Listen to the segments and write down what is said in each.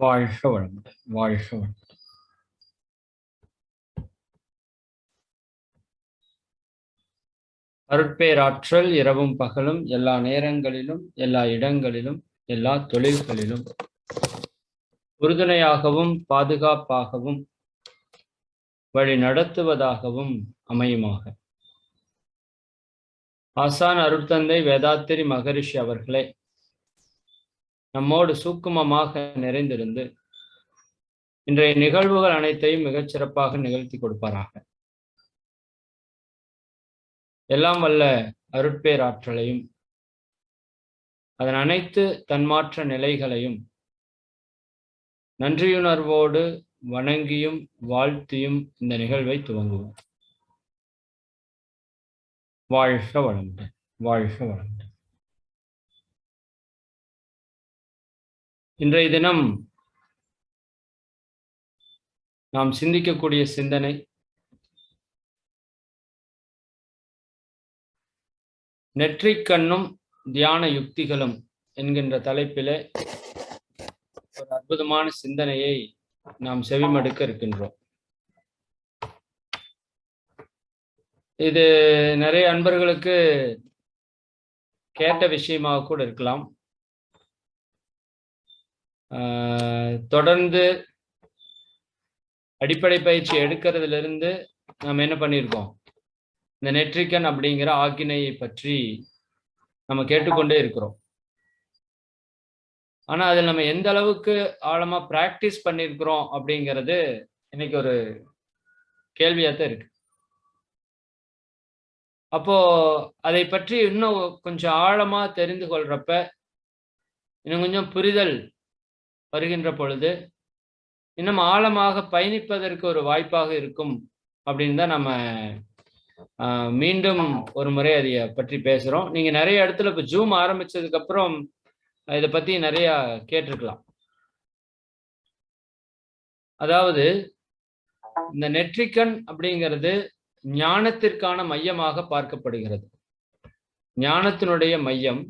வாழ்க வளமுடன். வாழ்க வளமுடன். அருட்பேராற்றல் இரவும் பகலும் எல்லா நேரங்களிலும் எல்லா இடங்களிலும் எல்லா தொழில்களிலும் உறுதுணையாகவும் பாதுகாப்பாகவும் வழி நடத்துவதாகவும் அமையுமாக. ஆசான் அருட்தந்தை வேதாத்திரி மகரிஷி அவர்களே நம்மோடு சூக்குமமாக நிறைந்திருந்து இன்றைய நிகழ்வுகள் அனைத்தையும் மிகச்சிறப்பாக நிகழ்த்தி கொடுப்பாராக. எல்லாம் வல்ல அருட்பேராற்றலையும் அதன் அனைத்து தன்மாற்ற நிலைகளையும் நன்றியுணர்வோடு வணங்கியும் வாழ்த்தியும் இந்த நிகழ்வை துவங்குவோம். வாழ்க வளமுடன். வாழ்க வளமுடன். இன்றைய தினம் நாம் சிந்திக்கக்கூடிய சிந்தனை நெற்றிக்கண்ணும் தியான யுக்திகளும் என்கின்ற தலைப்பிலே ஒரு அற்புதமான சிந்தனையை நாம் செவிமடுக்க இருக்கின்றோம். இது நிறைய அன்பர்களுக்கு கேட்ட விஷயமாக கூட இருக்கலாம். தொடர்ந்து அடிப்படை பயிற்சி எடுக்கிறதுல நாம் என்ன பண்ணியிருக்கோம், இந்த நெற்றிக்கண் அப்படிங்கிற ஆக்கினையை பற்றி நம்ம கேட்டுக்கொண்டே இருக்கிறோம். ஆனா அதில் நம்ம எந்த அளவுக்கு ஆழமா பிராக்டிஸ் பண்ணியிருக்கிறோம் அப்படிங்கிறது இன்னைக்கு ஒரு கேள்வியாத்தான் இருக்கு. அப்போ அதை பற்றி இன்னும் கொஞ்சம் ஆழமா தெரிந்து கொள்றப்ப இன்னும் கொஞ்சம் புரிதல் வருகின்ற பொழுது இன்னும் ஆழமாக பயணிப்பதற்கு ஒரு வாய்ப்பாக இருக்கும் அப்படின்னு தான் நம்ம மீண்டும் ஒரு முறை அதை பற்றி பேசுறோம். நீங்க நிறைய இடத்துல இப்ப ஜூம் ஆரம்பிச்சதுக்கு அப்புறம் இதை பத்தி நிறைய கேட்டிருக்கலாம். அதாவது இந்த நெற்றிக்கண் அப்படிங்கிறது ஞானத்திற்கான மையமாக பார்க்கப்படுகிறது. ஞானத்தினுடைய மையம்.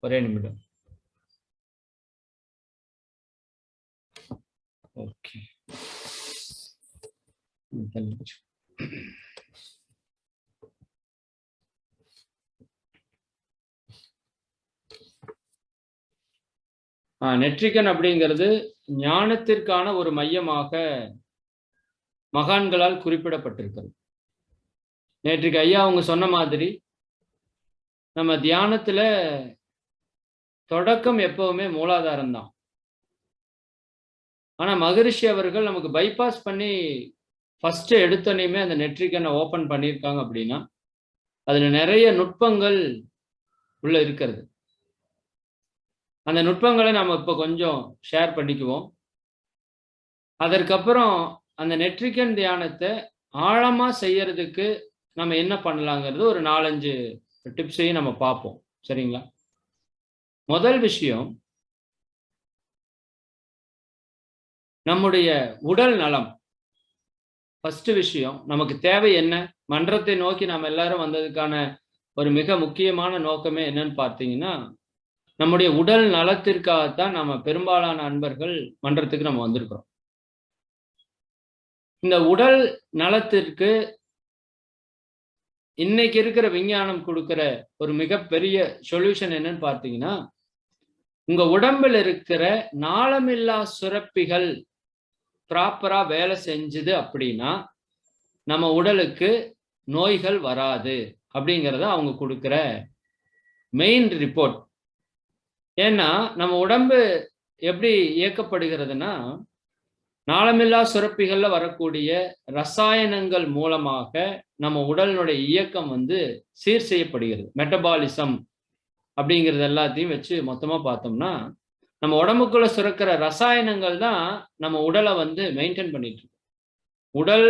ஒரே நிமிடம். ஓகே, நெற்றிக்கண் அப்படிங்கிறது ஞானத்திற்கான ஒரு மையமாக மகான்களால் குறிப்பிடப்பட்டிருக்கிறது. நேற்றுக்கு ஐயா அவங்க சொன்ன மாதிரி நம்ம தியானத்துல தொடக்கம் எப்பவுமே மூலாதாரம் தான். ஆனா மகரிஷி அவர்கள் நமக்கு பைபாஸ் பண்ணி ஃபர்ஸ்ட் எடுத்தோனையுமே அந்த நெற்றிக்கண்ணை ஓபன் பண்ணியிருக்காங்க அப்படின்னா அதுல நிறைய நுட்பங்கள் உள்ள இருக்கிறது. அந்த நுட்பங்களை நம்ம இப்ப கொஞ்சம் ஷேர் பண்ணிக்குவோம். அதற்கப்புறம் அந்த நெற்றிக்கண் தியானத்தை ஆழமா செய்யறதுக்கு நம்ம என்ன பண்ணலாங்கிறது ஒரு 4-5 டிப்ஸையும் நம்ம பார்ப்போம். சரிங்களா? முதல் விஷயம், நம்முடைய உடல் நலம். ஃபர்ஸ்ட் விஷயம், நமக்கு தேவை என்ன? மன்றத்தை நோக்கி நாம் எல்லாரும் வந்ததுக்கான ஒரு மிக முக்கியமான நோக்கமே என்னன்னு பார்த்தீங்கன்னா, நம்முடைய உடல் நலத்திற்காகத்தான் நம்ம பெரும்பாலான அன்பர்கள் மன்றத்துக்கு நம்ம வந்திருக்கிறோம். இந்த உடல் நலத்திற்கு இன்னைக்கு இருக்கிற விஞ்ஞானம் கொடுக்கிற ஒரு மிகப்பெரிய சொல்யூஷன் என்னன்னு பார்த்தீங்கன்னா, உங்க உடம்பில் இருக்கிற நாளமில்லா சுரப்பிகள் ப்ராப்பரா வேலை செஞ்சுது அப்படின்னா நம்ம உடலுக்கு நோய்கள் வராது அப்படிங்கிறத அவங்க கொடுக்கிற மெயின் ரிப்போர்ட். ஏன்னா நம்ம உடம்பு எப்படி இயக்கப்படுகிறதுனா, நாளமில்லா சுரப்பிகள்ல வரக்கூடிய ரசாயனங்கள் மூலமாக நம்ம உடலினுடைய இயக்கம் சீர் செய்யப்படுகிறது. மெட்டபாலிசம் அப்படிங்கிறது எல்லாத்தையும் வச்சு மொத்தமா பார்த்தோம்னா நம்ம உடம்புக்குள்ள சுரக்கிற ரசாயனங்கள் தான் நம்ம உடலை மெயின்டைன் பண்ணிட்டு இருக்கு. உடல்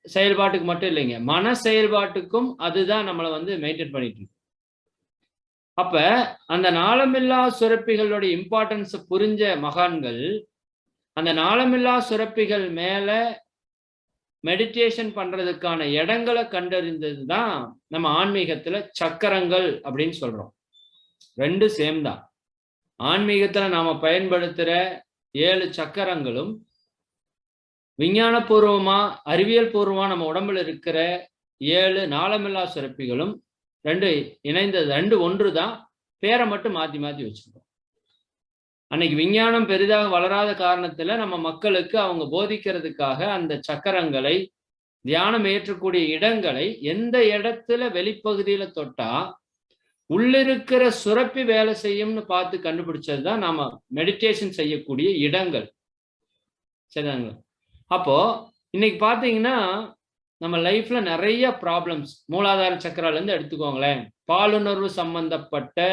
செயல்பாட்டுக்கு மட்டும் இல்லைங்க, மன செயல்பாட்டுக்கும் அதுதான் நம்மளை மெயின்டைன் பண்ணிட்டு இருக்கு. அப்ப அந்த நாளமில்லா சுரப்பிகளுடைய இம்பார்ட்டன்ஸ் புரிஞ்ச மகான்கள் அந்த நாளமில்லா சுரப்பிகள் மேல மெடிடேஷன் பண்றதுக்கான இடங்களை கண்டறிந்தது தான் நம்ம ஆன்மீகத்துல சக்கரங்கள் அப்படின்னு சொல்றோம். ரெண்டு சேம் தான். ஆன்மீகத்துல நாம பயன்படுத்துற 7 சக்கரங்களும் விஞ்ஞானபூர்வமா அறிவியல் பூர்வமா நம்ம உடம்புல இருக்கிற 7 நாளமில்லா சுரப்பிகளும் 2 இணைந்தது, 2 ஒன்று தான். பேரை மட்டும் மாத்தி மாத்தி வச்சிருக்கோம். அன்னைக்கு விஞ்ஞானம் பெரிதாக வளராத காரணத்துல நம்ம மக்களுக்கு அவங்க போதிக்கிறதுக்காக அந்த சக்கரங்களை, தியானம் ஏற்றக்கூடிய இடங்களை எந்த இடத்துல வெளிப்பகுதியில தொட்டா உள்ளிருக்கிற சுரப்பி வேலை செய்யும்னு பார்த்து கண்டுபிடிச்சது தான் நாம மெடிடேஷன் செய்யக்கூடிய இடங்கள். சரிதாங்களா? அப்போ இன்னைக்கு பாத்தீங்கன்னா நம்ம லைஃப்ல நிறைய ப்ராப்ளம்ஸ், மூலாதார சக்கரால இருந்து எடுத்துக்கோங்களேன், பாலுணர்வு சம்பந்தப்பட்ட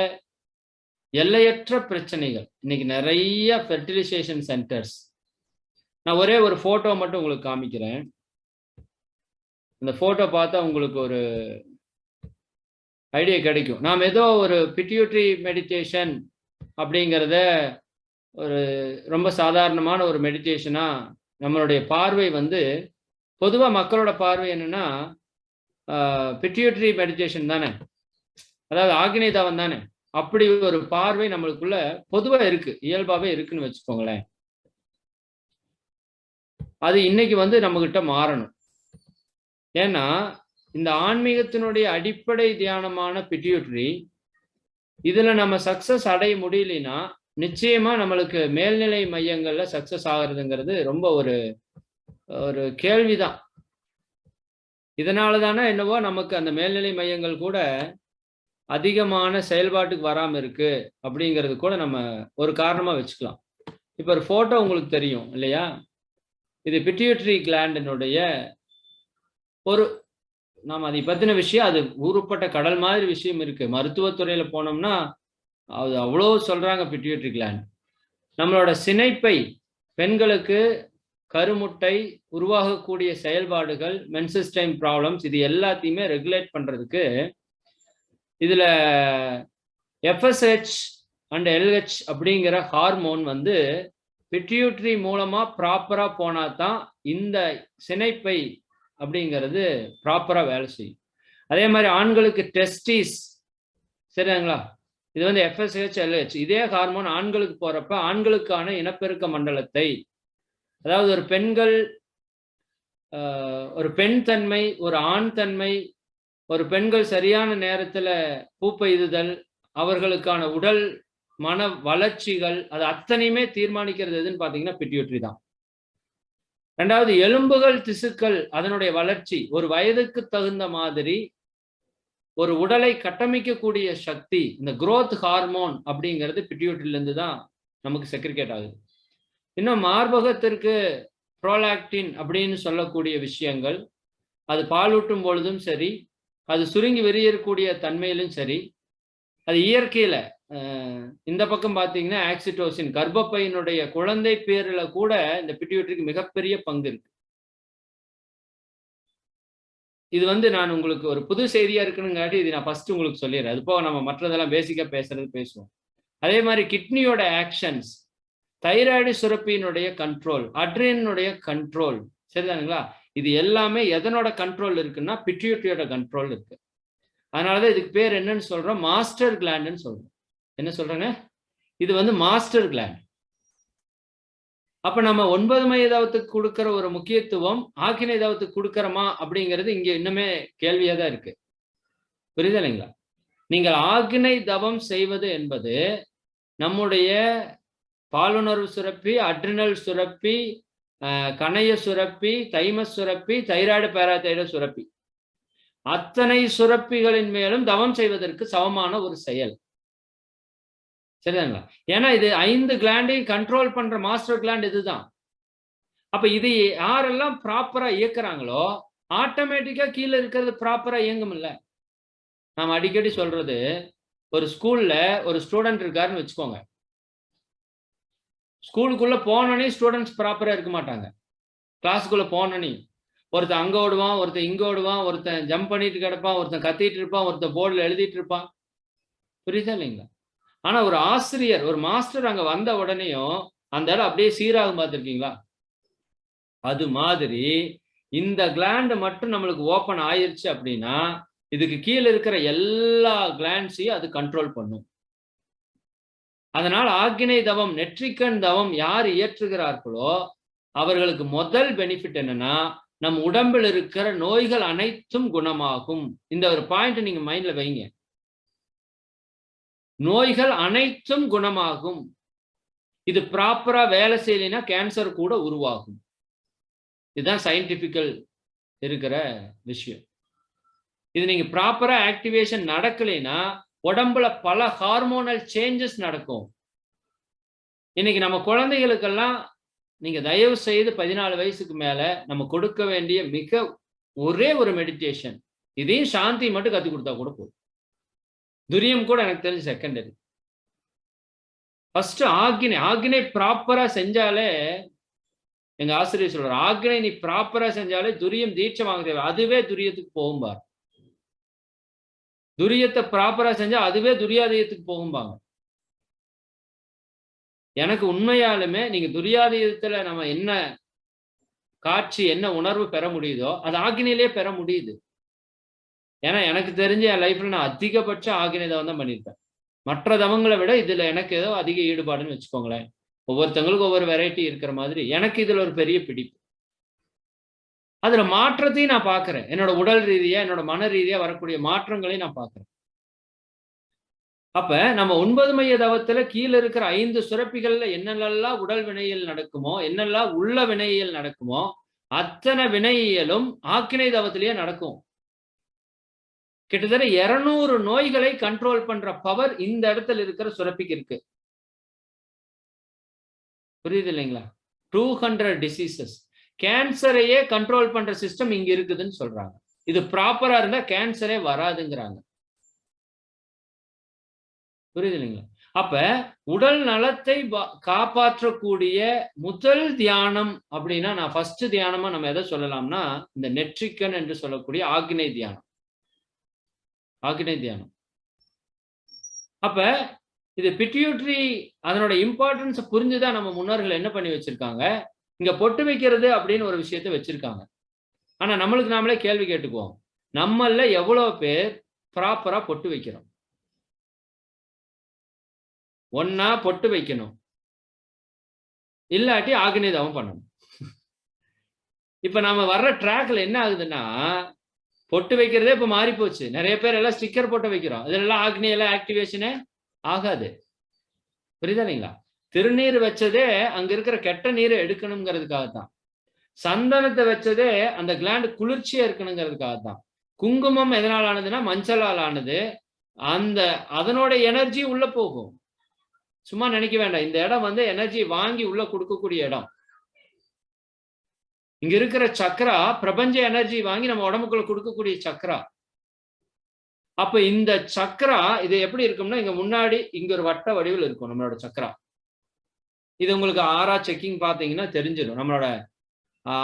எல்லையற்ற பிரச்சனைகள். இன்னைக்கு நிறைய ஃபெர்டிலைசேஷன் சென்டர்ஸ். நான் ஒரே ஒரு போட்டோ மட்டும் உங்களுக்கு காமிக்கிறேன். அந்த போட்டோ பார்த்தா உங்களுக்கு ஒரு ஐடியா கிடைக்கும். நாம் ஏதோ ஒரு பிட்யூட்டரி மெடிடேஷன் அப்படிங்கிறத ஒரு ரொம்ப சாதாரணமான ஒரு மெடிடேஷனா நம்மளுடைய பார்வை வந்து, பொதுவா மக்களோட பார்வை என்னன்னா பிட்யூட்டரி மெடிடேஷன் தானே, அதாவது ஆக்னேய தவம் தானே, அப்படி ஒரு பார்வை நம்மளுக்குள்ள பொதுவா இருக்கு, இயல்பாவே இருக்குன்னு வச்சுக்கோங்களேன். அது இன்னைக்கு வந்து நம்ம கிட்ட மாறணும். ஏன்னா இந்த ஆன்மீகத்தினுடைய அடிப்படை தியானமான பிட்யூட்டரி, இதுல நம்ம சக்சஸ் அடைய முடியலனா நிச்சயமா நம்மளுக்கு மேல்நிலை மையங்கள்ல சக்சஸ் ஆகுறதுங்கிறது ரொம்ப ஒரு கேள்விதான். இதனால தானே என்னவோ நமக்கு அந்த மேல்நிலை மையங்கள் கூட அதிகமான செயல்பாட்டுக்கு வராம இருக்கு அப்படிங்கிறது கூட நம்ம ஒரு காரணமா வச்சுக்கலாம். இப்ப ஒரு போட்டோ உங்களுக்கு தெரியும் இல்லையா? இது பிட்யூட்டரி கிளாண்டினுடைய ஒரு, நாம் அதை பத்தின விஷயம், அது ஊருப்பட்ட கடல் மாதிரி விஷயம் இருக்கு. மருத்துவத்துறையில போனோம்னா அது அவ்வளோ சொல்றாங்க. பிட்யூட்டரி கிளாண்ட் நம்மளோட சினைப்பை, பெண்களுக்கு கருமுட்டை உருவாகக்கூடிய செயல்பாடுகள், மென்சஸ் டைம் ப்ராப்ளம்ஸ், இது எல்லாத்தையுமே ரெகுலேட் பண்றதுக்கு இதுல FSH அண்ட் LH அப்படிங்கிற ஹார்மோன் வந்து பிட்யூட்டரி மூலமா ப்ராப்பரா போனா தான் இந்த சினைப்பை அப்படிங்கிறது ப்ராப்பரா வேலை செய்யும். அதே மாதிரி ஆண்களுக்கு டெஸ்டிஸ், சரிங்களா, இது வந்து FSH LH இதே ஹார்மோன் ஆண்களுக்கு போறப்ப ஆண்களுக்கான இனப்பெருக்க மண்டலத்தை, அதாவது ஒரு பெண்கள் ஒரு பெண் தன்மை, ஒரு ஆண் தன்மை, ஒரு பெண்கள் சரியான நேரத்துல பூப்பெய்துதல், அவர்களுக்கான உடல் மன வளர்ச்சிகள், அது அத்தனையுமே தீர்மானிக்கிறது எதுன்னு பாத்தீங்கன்னா பிட்யூட்டரி தான். ரெண்டாவது எலும்புகள், திசுக்கள், அதனுடைய வளர்ச்சி, ஒரு வயதுக்கு தகுந்த மாதிரி ஒரு உடலை கட்டமைக்கக்கூடிய சக்தி, இந்த growth ஹார்மோன் அப்படிங்கிறது பிட்யூட்டரியில இருந்து தான் நமக்கு செக்ரிகேட் ஆகுது. இன்னும் மார்பகத்திற்கு ப்ரோலாக்டின் அப்படின்னு சொல்லக்கூடிய விஷயங்கள், அது பாலூட்டும் பொழுதும் சரி, அது சுருங்கி வெளியேறக்கூடிய தன்மையிலும் சரி, அது இயற்கையில இந்த பக்கம் பார்த்தீங்கன்னா ஆக்சிடோசின், கர்ப்பப்பையினுடைய குழந்தை பேரில் கூட இந்த பிட்யூட்டரிக்கு மிகப்பெரிய பங்கு இருக்கு. இது வந்து நான் உங்களுக்கு ஒரு புது செய்தியா இருக்குனுங்காட்டி இது நான் ஃபர்ஸ்ட் உங்களுக்கு சொல்லிடுறேன். அது போக நம்ம மற்றதெல்லாம் பேசிக்கா பேசுவோம். அதே மாதிரி கிட்னியோட ஆக்ஷன்ஸ், தைராய்டு சுரப்பியினுடைய கண்ட்ரோல், அட்ரினனுடைய கண்ட்ரோல், சரிதானுங்களா? இது எல்லாமே எதனோட கண்ட்ரோல் இருக்குன்னா பிட்யூட்டரியோட கண்ட்ரோல் இருக்கு. அதனாலதான் இதுக்கு பேர் என்னன்னு சொல்றோம், மாஸ்டர் கிளாண்டுன்னு சொல்றோம். என்ன சொல்றேங்க? இது வந்து மாஸ்டர் கிளாண்ட். அப்ப நம்ம 9 மைய தவத்துக்கு கொடுக்கிற ஒரு முக்கியத்துவம் ஆக்கினை தவத்துக்கு கொடுக்கிறோமா அப்படிங்கிறது இங்க இன்னுமே கேள்வியா தான் இருக்கு. புரியுதா இல்லைங்களா? நீங்கள் ஆக்கினை தவம் செய்வது என்பது நம்முடைய பாலுணர்வு சுரப்பி, அட்ரினல் சுரப்பி, கணைய சுரப்பி, தைமஸ் சுரப்பி, தைராய்டு பாராதைராய்டு சுரப்பி, அத்தனை சுரப்பிகளின் மேலும் தவம் செய்வதற்கு சமமான ஒரு செயல். சரிதாங்களா? ஏன்னா இது 5 கிளாண்டையும் கண்ட்ரோல் பண்ற மாஸ்டர் கிளாண்ட் இதுதான். அப்ப இது யாரெல்லாம் ப்ராப்பரா இயக்குறாங்களோ ஆட்டோமேட்டிக்கா கீழே இருக்கிறது ப்ராப்பரா இயங்கும் இல்ல. நாம அடிக்கடி சொல்றது, ஒரு ஸ்கூல்ல ஒரு ஸ்டூடெண்ட் இருக்காருன்னு வச்சுக்கோங்க. ஸ்கூலுக்குள்ள போனோடனே ஸ்டூடெண்ட்ஸ் ப்ராப்பரா இருக்க மாட்டாங்க. கிளாஸுக்குள்ள போனோடனே ஒருத்தன் அங்க ஓடுவான், ஒருத்தன் இங்க ஓடுவான், ஒருத்தன் ஜம்ப் பண்ணிட்டு கிடப்பான், ஒருத்தன் கத்திட்டு இருப்பான், ஒருத்தன் போர்டில் எழுதிட்டு இருப்பான். புரியுதா இல்லைங்களா? ஆனா ஒரு ஆசிரியர், ஒரு மாஸ்டர் அங்க வந்த உடனேயும் அந்த இடம் அப்படியே சீராகும். பார்த்திருக்கீங்களா? அது மாதிரி இந்த கிளாண்ட் மட்டும் நம்மளுக்கு ஓபன் ஆயிருச்சு அப்படின்னா இதுக்கு கீழே இருக்கிற எல்லா கிளாண்ட்ஸையும் அது கண்ட்ரோல் பண்ணும். அதனால் ஆக்கினை தவம், நெற்றிக்கண் தவம் யார் இயற்றுகிறார்களோ அவர்களுக்கு முதல் பெனிஃபிட் என்னன்னா, நம் உடம்பில் இருக்கிற நோய்கள் அனைத்தும் குணமாகும். இந்த ஒரு பாயிண்ட் நீங்க மைண்ட்ல வைங்க. நோய்கள் அனைத்தும் குணமாகும். இது ப்ராப்பரா வேலை செய்யலைன்னா கேன்சர் கூட உருவாகும். இதுதான் சயின்டிபிக்கல் இருக்கிற விஷயம். இது நீங்க ப்ராப்பரா ஆக்டிவேஷன் நடக்கலைன்னா உடம்புல பல ஹார்மோனல் சேஞ்சஸ் நடக்கும். இன்னைக்கு நம்ம குழந்தைகளுக்கெல்லாம் நீங்க தயவு செய்து 14 வயசுக்கு மேல நம்ம கொடுக்க வேண்டிய ஒரே ஒரு மெடிடேஷன், இதையும் சாந்தி மட்டும் கத்து கொடுத்தா கூட போதும். துரியம் கூட எனக்கு தெரிஞ்சு செகண்டரி. ஃபர்ஸ்ட் ஆக்னை ப்ராப்பரா செஞ்சாலே, எங்க ஆசிரியர் சொல்றாரு, ஆக்னை நீ ப்ராப்பரா செஞ்சாலே துரியம் தீட்சை வாங்க தேவை. அதுவே துரியத்துக்கு போகும்பார். துரியத்தை ப்ராப்பரா செஞ்சா அதுவே துரியாதயத்துக்கு போகும்பாங்க. எனக்கு உண்மையாலுமே நீங்க துரியாதயத்துல நம்ம என்ன காட்சி, என்ன உணர்வு பெற முடியுதோ அது ஆக்னியிலே பெற முடியுது. ஏன்னா எனக்கு தெரிஞ்ச என் லைஃப்ல நான் அதிகபட்ச ஆக்னை தவம் தான் பண்ணியிருப்பேன். மற்ற தவங்களை விட இதுல எனக்கு ஏதோ அதிக ஈடுபாடுன்னு வச்சுக்கோங்களேன். ஒவ்வொருத்தவங்களுக்கும் ஒவ்வொரு வெரைட்டி இருக்கிற மாதிரி எனக்கு இதுல ஒரு பெரிய பிடிப்பு. அதுல மாற்றத்தையும் நான் பார்க்கிறேன். என்னோட உடல் ரீதியா, என்னோட மன ரீதியா வரக்கூடிய மாற்றங்களையும் நான் பார்க்கிறேன். அப்ப நம்ம 9 மைய தவத்துல கீழே இருக்கிற 5 சுரப்பிகள்ல என்னெல்லாம் உடல் வினையியல் நடக்குமோ, என்னெல்லாம் உள்ள வினையியல் நடக்குமோ, அத்தனை வினையியலும் ஆக்கினை தவத்திலேயே நடக்கும். கிட்டத்தட்ட 200 நோய்களை கண்ட்ரோல் பண்ற பவர் இந்த இடத்துல இருக்கிற சுரப்பிக்கு இருக்கு. புரியுது இல்லைங்களா? 200 டிசீசஸ். கேன்சரையே கண்ட்ரோல் பண்ற சிஸ்டம் இங்க இருக்குதுன்னு சொல்றாங்க. இது ப்ராப்பரா இருந்தா கேன்சரே வராதுங்கிறாங்க. புரியுது இல்லைங்களா? அப்ப உடல் நலத்தை காப்பாற்றக்கூடிய முதல் தியானம் அப்படின்னா, நான் ஃபர்ஸ்ட் தியானமா நம்ம எதை சொல்லலாம்னா, இந்த நெற்றிக்கண் என்று சொல்லக்கூடிய ஆக்னை தியானம். ஆக்னை தியானம். அப்ப இது பிட்யூட்டரி அதனோட இம்பார்ட்டன்ஸ் புரிஞ்சுதான் நம்ம முன்னோர்கள் என்ன பண்ணி வச்சிருக்காங்க, இங்க பொட்டு வைக்கிறது அப்படின்னு ஒரு விஷயத்தை வச்சிருக்காங்க. ஆனா நம்மளுக்கு நாமளே கேள்வி கேட்டுக்குவோம், நம்மள எவ்வளவு பேர் ப்ராப்பரா பொட்டு வைக்கிறோம்? ஒன்னா பொட்டு வைக்கணும், இல்லாட்டி ஆக்னை தவம் பண்ணணும். இப்ப நாம வர்ற ட்ராக்ல என்ன ஆகுதுன்னா, பொட்டு வைக்கிறதே இப்ப மாறி போச்சு. நிறைய பேர் எல்லாம் ஸ்டிக்கர் போட்டு வைக்கிறோம். இதெல்லாம் ஆக்னை எல்லாம் ஆக்டிவேஷனே ஆகாது. புரியுதா இல்லைங்களா? திருநீர் வச்சதே அங்க இருக்கிற கெட்ட நீரை எடுக்கணுங்கிறதுக்காக தான். சந்தனத்தை வச்சதே அந்த கிளாண்ட் குளிர்ச்சியா இருக்கணுங்கிறதுக்காக தான். குங்குமம் எதனால் ஆனதுன்னா மஞ்சளால் ஆனது. அதனோட எனர்ஜி உள்ள போகும். சும்மா நினைக்க வேண்டாம், இந்த இடம் எனர்ஜி வாங்கி உள்ள கொடுக்கக்கூடிய இடம். இங்க இருக்கிற சக்கரா பிரபஞ்ச எனர்ஜி வாங்கி நம்ம உடம்புக்குள்ள கொடுக்கக்கூடிய சக்கரா. அப்ப இந்த சக்கரா இது எப்படி இருக்கும்னா, இங்க முன்னாடி இங்க ஒரு வட்ட வடிவில் இருக்கும் நம்மளோட சக்கரா. இது உங்களுக்கு ஆறா செக்கிங் பார்த்தீங்கன்னா தெரிஞ்சிடும். நம்மளோட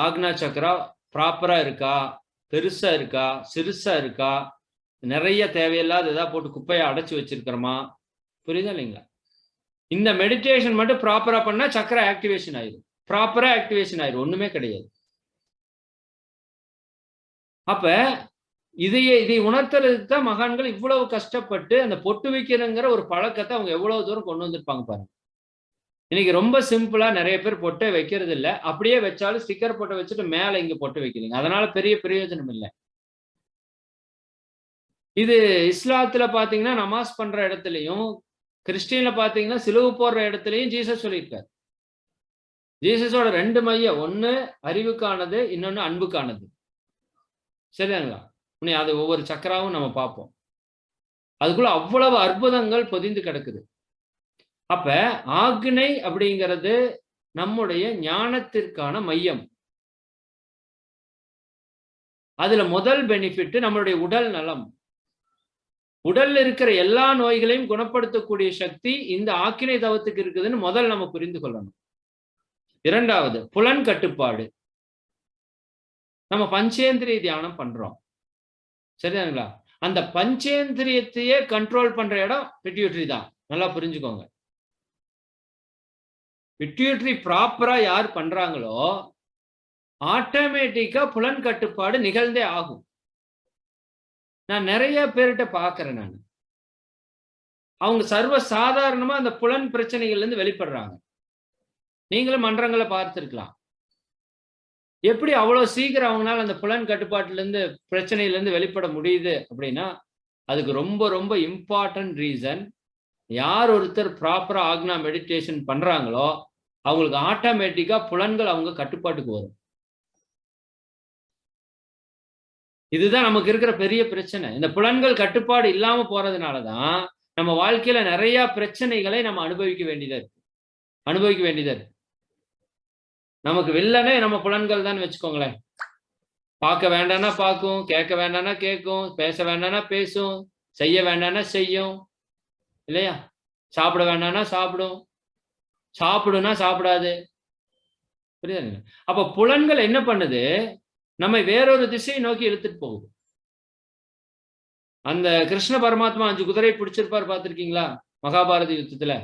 ஆக்னா சக்கரா ப்ராப்பரா இருக்கா, பெருசா இருக்கா, சிறுசா இருக்கா, நிறைய தேவையில்லாத ஏதாவது போட்டு குப்பையை அடைச்சு வச்சிருக்கிறோமா? புரியுதா இல்லைங்களா? இந்த மெடிடேஷன் மட்டும் ப்ராப்பரா பண்ணா சக்கரா ஆக்டிவேஷன் ஆயிடும். ப்ராப்பரா ஆக்டிவேஷன் ஆயிடும், ஒண்ணுமே கிடையாது. அப்ப இதை உணர்த்துறதுக்கு தான் மகான்கள் இவ்வளவு கஷ்டப்பட்டு அந்த பொட்டு வைக்கிறங்கிற ஒரு பழக்கத்தை அவங்க எவ்வளவு தூரம் கொண்டு வந்திருப்பாங்க பாருங்க. இன்னைக்கு ரொம்ப சிம்பிளா நிறைய பேர் பொட்டை வைக்கிறது இல்லை. அப்படியே வச்சாலும் ஸ்டிக்கர் போட்டு வச்சுட்டு மேல இங்க பொட்டு வைக்கிறீங்க. அதனால பெரிய பிரயோஜனம் இல்லை. இது இஸ்லாத்துல பாத்தீங்கன்னா நமாஸ் பண்ற இடத்துலயும், கிறிஸ்டியன்ல பாத்தீங்கன்னா சிலுவை போடுற இடத்துலயும் ஜீசஸ் சொல்லியிருக்காரு. ஜீசஸோட 2 மையம், ஒண்ணு அறிவுக்கானது, இன்னொன்னு அன்புக்கானது. சரிங்களா? அது ஒவ்வொரு சக்கராவும் நம்ம பார்ப்போம். அதுக்குள்ள அவ்வளவு அற்புதங்கள் பொதிந்து கிடக்குது. அப்ப ஆக்னை அப்படிங்கிறது நம்முடைய ஞானத்திற்கான மையம். அதுல முதல் பெனிஃபிட் நம்மளுடைய உடல் நலம். உடல்ல இருக்கிற எல்லா நோய்களையும் குணப்படுத்தக்கூடிய சக்தி இந்த ஆக்கினை தவத்துக்கு இருக்குதுன்னு முதல் நம்ம புரிந்து கொள்ளணும். இரண்டாவது, புலன் கட்டுப்பாடு. நம்ம பஞ்சேந்திரிய தியானம் பண்றோம். சரிதானுங்களா? அந்த பஞ்சேந்திரியத்தையே கண்ட்ரோல் பண்ற இடம் பிட்யூட்டரி தான். நல்லா புரிஞ்சுக்கோங்க. பிட்யூட்டரி ப்ராப்பரா யார் பண்றாங்களோ ஆட்டோமேட்டிக்கா புலன் கட்டுப்பாடு நிகழ்ந்தே ஆகும். நான் நிறைய பேர்கிட்ட பாக்குறேன். அவங்க சர்வ சாதாரணமா அந்த புலன் பிரச்சனைகள்ல இருந்து வெளிப்படுறாங்க. நீங்களும் மன்றங்களை பார்த்திருக்கலாம். எப்படி அவ்வளவு சீக்கிரம் அவங்களால அந்த புலன் கட்டுப்பாட்டுல இருந்து பிரச்சனையில இருந்து வெளிப்பட முடியுது அப்படின்னா, அதுக்கு ரொம்ப ரொம்ப இம்பார்ட்டன்ட் ரீசன், யார் ஒருத்தர் ப்ராப்பரா ஆக்னா மெடிடேஷன் பண்றாங்களோ அவங்களுக்கு ஆட்டோமேட்டிக்கா புலன்கள் அவங்க கட்டுப்பாட்டுக்கு வரும். இதுதான் நமக்கு இருக்கிற பெரிய பிரச்சனை. இந்த புலன்கள் கட்டுப்பாடு இல்லாம போறதுனாலதான் நம்ம வாழ்க்கையில நிறைய பிரச்சனைகளை நம்ம அனுபவிக்க வேண்டியதா இருக்கு. நமக்கு வில்லனே நம்ம புலன்கள் தான் வச்சுக்கோங்களேன். பார்க்க வேண்டாம்னா பார்க்கும், கேட்க வேண்டாம்னா கேட்கும், பேச வேண்டாம்னா பேசும், செய்ய வேண்டாம்னா செய்யும், இல்லையா? சாப்பிட வேண்டாம்னா சாப்பிடும், சாப்பிடுனா சாப்பிடாது. புரியுதுங்க? அப்ப புலன்கள் என்ன பண்ணுது? நம்மை வேறொரு திசையை நோக்கி இழுத்துட்டு போகுது. அந்த கிருஷ்ண பரமாத்மா 5 குதிரை பிடிச்சிருப்பார், பார்த்திருக்கீங்களா மகாபாரத யுத்தத்துல?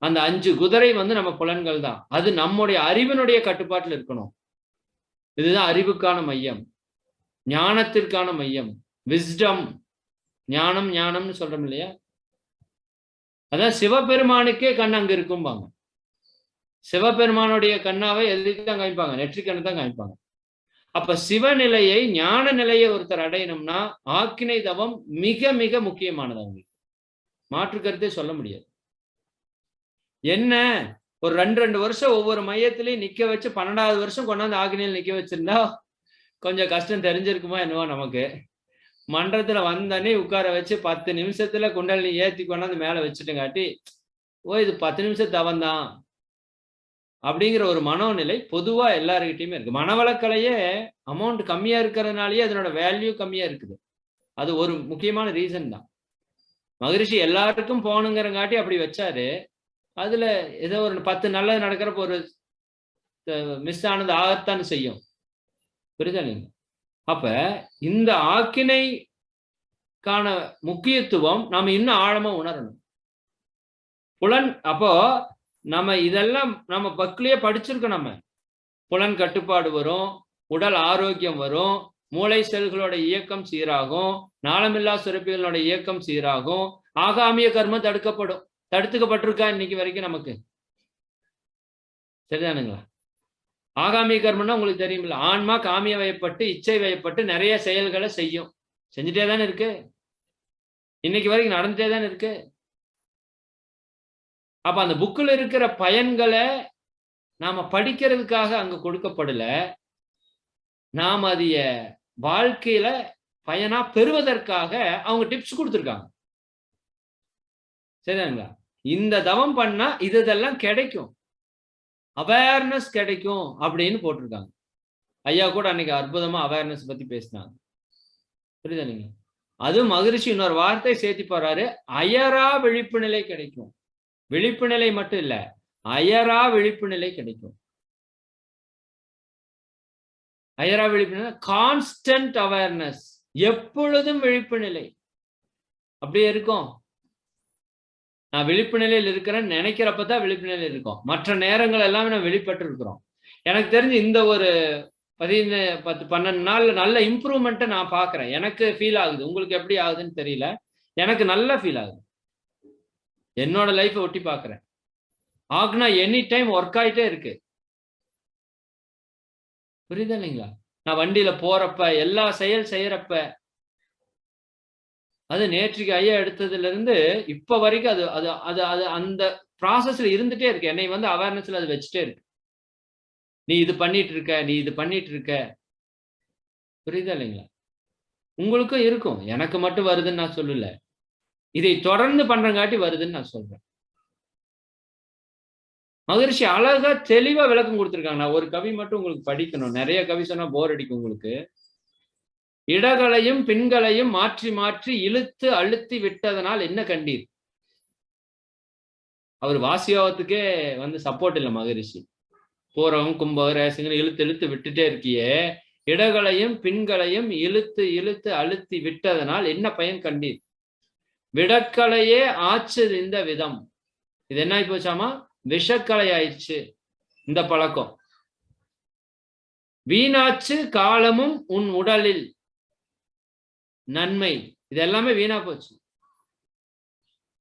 அந்த 5 குதிரை நம்ம புலன்கள் தான். அது நம்முடைய அறிவினுடைய கட்டுப்பாட்டில் இருக்கணும். இதுதான் அறிவுக்கான மையம், ஞானத்திற்கான மையம், விஸ்டம். ஞானம்னு சொல்றோம் இல்லையா? அதான் சிவபெருமானுக்கே கண் அங்க இருக்கும்பாங்க. சிவபெருமானுடைய கண்ணாவை எதுக்கு தான் காமிப்பாங்க? நெற்றிக் கண்ணை தான் காமிப்பாங்க. அப்ப சிவநிலையை, ஞான நிலையை ஒருத்தர் அடையணும்னா ஆக்கினை தவம் மிக மிக முக்கியமானது. அவங்களுக்கு மாற்று கருத்தே சொல்ல முடியாது. என்ன ஒரு 2 வருஷம் ஒவ்வொரு மையத்திலையும் நிக்க வச்சு 12வது வருஷம் கொண்டாந்து ஆக்கினையில் நிக்க வச்சிருந்தா கொஞ்சம் கஷ்டம் தெரிஞ்சிருக்குமா என்னவோ நமக்கு. மன்றத்துல வந்தனே உட்கார வச்சு 10 நிமிஷத்துல குண்டலினி ஏத்தி கொண்டாந்து மேல வச்சுட்டுங்காட்டி, இது 10 நிமிஷம் தவம் தான் அப்படிங்கிற ஒரு மனோநிலை பொதுவா எல்லாருக்கிட்டையுமே இருக்கு. மனவளக்கலையே அமௌண்ட் கம்மியா இருக்கிறதுனாலயே அதனோட வேல்யூ கம்மியா இருக்குது. அது ஒரு முக்கியமான ரீசன் தான். மகரிஷி எல்லாருக்கும் போகணுங்கிறங்காட்டி அப்படி வச்சாரு. அதுல ஏதோ ஒரு 10 நல்லது நடக்கிறப்ப ஒரு மிஸ் ஆனது ஆகத்தான் செய்யும். புரியுதா நீங்க? அப்ப இந்த ஆக்கினைக்கான முக்கியத்துவம் நாம இன்னும் ஆழமா உணரணும். அப்போ நம்ம இதெல்லாம் நம்ம பக்லியே படிச்சிருக்கோம். நம்ம புலன் கட்டுப்பாடு வரும், உடல் ஆரோக்கியம் வரும், மூளை செல்களோட இயக்கம் சீராகும், நாளமில்லா சுரப்பிகளோட இயக்கம் சீராகும், ஆகாமிய கர்மம் தடுத்துக்கப்பட்டிருக்கா இன்னைக்கு வரைக்கும் நமக்கு? சரிதானுங்களா? ஆகாமிய கர்மம்னா உங்களுக்கு தெரியுமில்ல, ஆன்மா காமிய வயப்பட்டு இச்சை வயப்பட்டு நிறைய செயல்களை செய்யும். செஞ்சுட்டே தானே இருக்கு, இன்னைக்கு வரைக்கும் நடந்துட்டே தானே இருக்கு. அப்ப அந்த புக்கில் இருக்கிற பயன்களை நாம படிக்கிறதுக்காக அங்க கொடுக்கப்படல, நாம் அதைய வாழ்க்கையில பயனா பெறுவதற்காக அவங்க டிப்ஸ் கொடுத்துருக்காங்க. சரிங்களா? இந்த தவம் பண்ணா இதெல்லாம் கிடைக்கும், அவேர்னஸ் கிடைக்கும் அப்படின்னு போட்டிருக்காங்க. ஐயா கூட அன்னைக்கு அற்புதமா அவேர்னஸ் பத்தி பேசினாங்க. புரியுதா நீங்க? அது மகரிஷி இன்னொரு வார்த்தை சேர்த்து போறாரு, அயரா விழிப்பு நிலை கிடைக்கும். விழிப்பு நிலை மட்டும் இல்ல, அயரா விழிப்பு நிலை கிடைக்கும். அயரா விழிப்பு நிலை, கான்ஸ்டன்ட் அவேர்னஸ், எப்பொழுதும் விழிப்பு நிலை அப்படியே இருக்கும். நான் விழிப்பு நிலையில் இருக்கிறேன்னு நினைக்கிறப்பதான் விழிப்பு நிலையில் இருக்கும். மற்ற நேரங்கள் எல்லாமே நான் வெளிப்பட்டு இருக்கிறோம். எனக்கு தெரிஞ்சு இந்த ஒரு 10-12 நாள்ல நல்ல இம்ப்ரூவ்மெண்ட்டை நான் பார்க்கிறேன். எனக்கு ஃபீல் ஆகுது. உங்களுக்கு எப்படி ஆகுதுன்னு தெரியல, எனக்கு நல்ல ஃபீல் ஆகுது. என்னோட லைஃபை ஒட்டி பார்க்கிறேன். ஆக்னா எனி டைம் ஒர்க் ஆயிட்டே இருக்கு. புரியுதா இல்லைங்களா? நான் வண்டியில போறப்ப, எல்லா செயல் செய்யறப்ப, அது நேற்றுக்கு ஐயா எடுத்ததுல இருந்து இப்ப வரைக்கும் அது அது அது அது அந்த ப்ராசஸ்ல இருந்துட்டே இருக்கு. என்னை அவேர்னஸ்ல அது வச்சுட்டே இருக்கு. நீ இது பண்ணிட்டு இருக்க, நீ இது பண்ணிட்டு இருக்க. புரியுதா இல்லைங்களா? உங்களுக்கும் இருக்கும். எனக்கு மட்டும் வருதுன்னு நான் சொல்லல, இதை தொடர்ந்து பண்றங்காட்டி வருதுன்னு நான் சொல்றேன். மகரிஷி அழகா தெளிவா விளக்கம் கொடுத்திருக்காங்க. நான் ஒரு கவி மட்டும் உங்களுக்கு படிக்கணும். நிறைய கவி சொன்னா போர் அடிக்கும் உங்களுக்கு. இடங்களையும் பின்களையும் மாற்றி மாற்றி இழுத்து அழுத்தி விட்டதனால் என்ன கண்டீர்? அவர் வாசியோகத்துக்கே சப்போர்ட் இல்லை மகரிஷி. பூரம் கும்ப ரேசிங்கன்னு இழுத்து இழுத்து விட்டுட்டே இருக்கியே, இடங்களையும் பின்களையும் இழுத்து இழுத்து அழுத்தி விட்டதனால் என்ன பயன் கண்டீர்? விடக்கலையே ஆச்சு இந்த விதம். இது என்ன ஆகி போச்சாமா? விஷக்கலை ஆயிடுச்சு இந்த பழக்கம். வீணாச்சு காலமும் உன் உடலில் நன்மை, இது எல்லாமே வீணா போச்சு.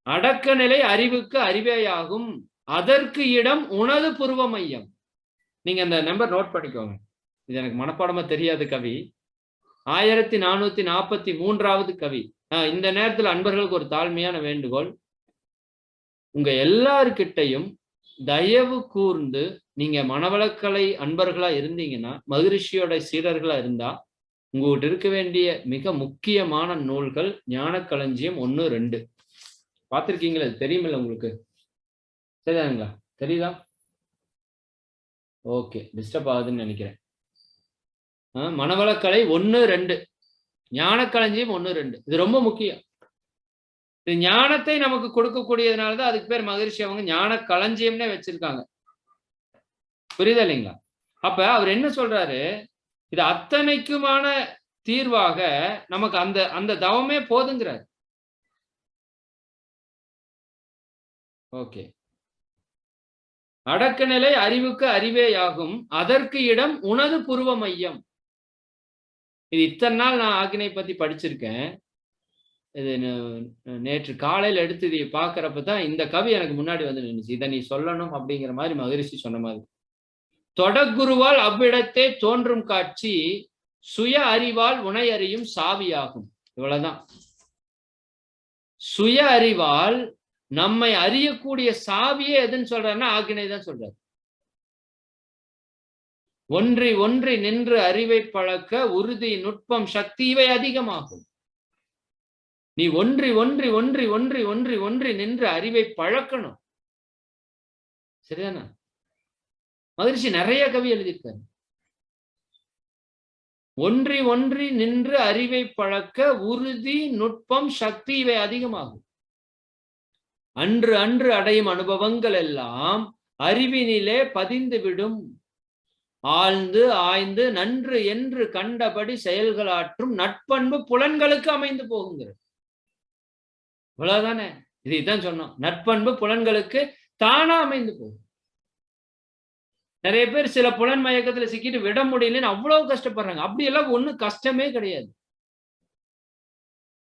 அடக்க நிலை அறிவுக்கு அறிவேயாகும், அதற்கு இடம் உனது புருவ மையம். நீங்க அந்த நம்பர் நோட் பண்ணிக்கோங்க. இது எனக்கு மனப்பாடமா தெரியாது கவி. 1443வது கவி. இந்த நேரத்தில் அன்பர்களுக்கு ஒரு தாழ்மையான வேண்டுகோள். உங்க எல்லார்கிட்டையும் தயவு கூர்ந்து நீங்க மனவளக்கலை அன்பர்களா இருந்தீங்கன்னா, மகரிஷியோட சீடர்களா இருந்தா, உங்ககிட்ட இருக்க வேண்டிய மிக முக்கியமான நூல்கள் ஞானக்களஞ்சியம் 1, 2. பார்த்திருக்கீங்களா? தெரியுமில்ல உங்களுக்கு? சரிதானுங்களா? தெரியுதா? ஓகே, டிஸ்டர்ப் ஆகுதுன்னு நினைக்கிறேன். மனவளக்கலை 1, 2, ஞானக்களஞ்சியம் 1, 2. இது ரொம்ப முக்கியம். இது ஞானத்தை நமக்கு கொடுக்கக்கூடியதுனாலதான் அதுக்கு பேர் மகரிஷி அவங்க ஞான களஞ்சியம்னே வச்சிருக்காங்க. புரியுதா இல்லைங்களா? அப்ப அவர் என்ன சொல்றாரு, இது அத்தனைக்குமான தீர்வாக நமக்கு அந்த அந்த தவமே போதுங்கிறார். ஓகே. அடக்க நிலை அறிவுக்கு அறிவேயாகும், அதற்கு இடம் உனது புருவ மையம். இது இத்தனை நாள் நான் ஆக்கினை பத்தி படிச்சிருக்கேன். இது நேற்று காலையில எடுத்து இதை பார்க்கிறப்பதான் இந்த கவி எனக்கு முன்னாடி வந்து நின்றுச்சு. இதை நீ சொல்லணும் அப்படிங்கிற மாதிரி மகரிஷி சொன்ன மாதிரி. தொடக்குருவால் அவ்விடத்தே தோன்றும் காட்சி, சுய அறிவால் உனை அறியும் சாவியாகும். இவ்வளவுதான். சுய அறிவால் நம்மை அறியக்கூடிய சாவியே எதுன்னு சொல்றாருன்னா ஆக்கினை தான் சொல்றாரு. ஒன்றி ஒன்றி நின்று அறிவை பழக்க உறுதி நுட்பம் சக்தி இவை அதிகமாகும். நீ ஒன்றி ஒன்றி ஒன்றி ஒன்றி ஒன்றி ஒன்றி நின்று அறிவை பழக்கணும். சரிதானா? மகரிஷி நிறைய கவி எழுதியிருக்காரு. ஒன்றி ஒன்றி நின்று அறிவை பழக்க உறுதி நுட்பம் சக்தி இவை அதிகமாகும். அன்று அன்று அடையும் அனுபவங்கள் எல்லாம் அறிவினிலே பதிந்துவிடும். ஆழ்ந்து ஆய்ந்து நன்று என்று கண்டபடி செயல்களாற்றும் நட்பண்பு புலன்களுக்கு அமைந்து போகுங்கிறது. இவ்வளவுதானே? இதைத்தான் சொன்னோம். நட்பண்பு புலன்களுக்கு தானா அமைந்து போகும். நிறைய பேர் சில புலன் மயக்கத்துல சிக்கிட்டு விட முடியலன்னு அவ்வளவு கஷ்டப்படுறாங்க. அப்படி எல்லாம் ஒண்ணும் கஷ்டமே கிடையாது.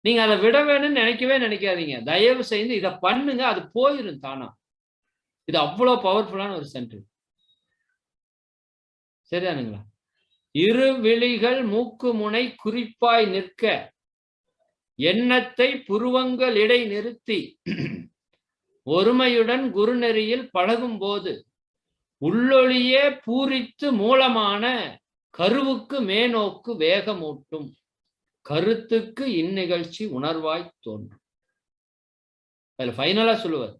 நீங்க அதை விட வேணும்னு நினைக்கவே நினைக்காதீங்க. தயவு செய்து இதை பண்ணுங்க, அது போயிடும் தானா. இது அவ்வளவு பவர்ஃபுல்லான ஒரு சென்டர். சரிதானுங்களா? இரு விழிகள் மூக்கு முனை குறிப்பாய் நிற்க, எண்ணத்தை புருவங்கள் இடை நிறுத்தி ஒருமையுடன் குருநெறியில் பழகும் போது உள்ளொளியே பூரித்து மூலமான கருவுக்கு மேனோக்கு வேகமூட்டும், கருத்துக்கு இந்நிகழ்ச்சி உணர்வாய் தோன்றும். அதுல ஃபைனலா சொல்லுவார்,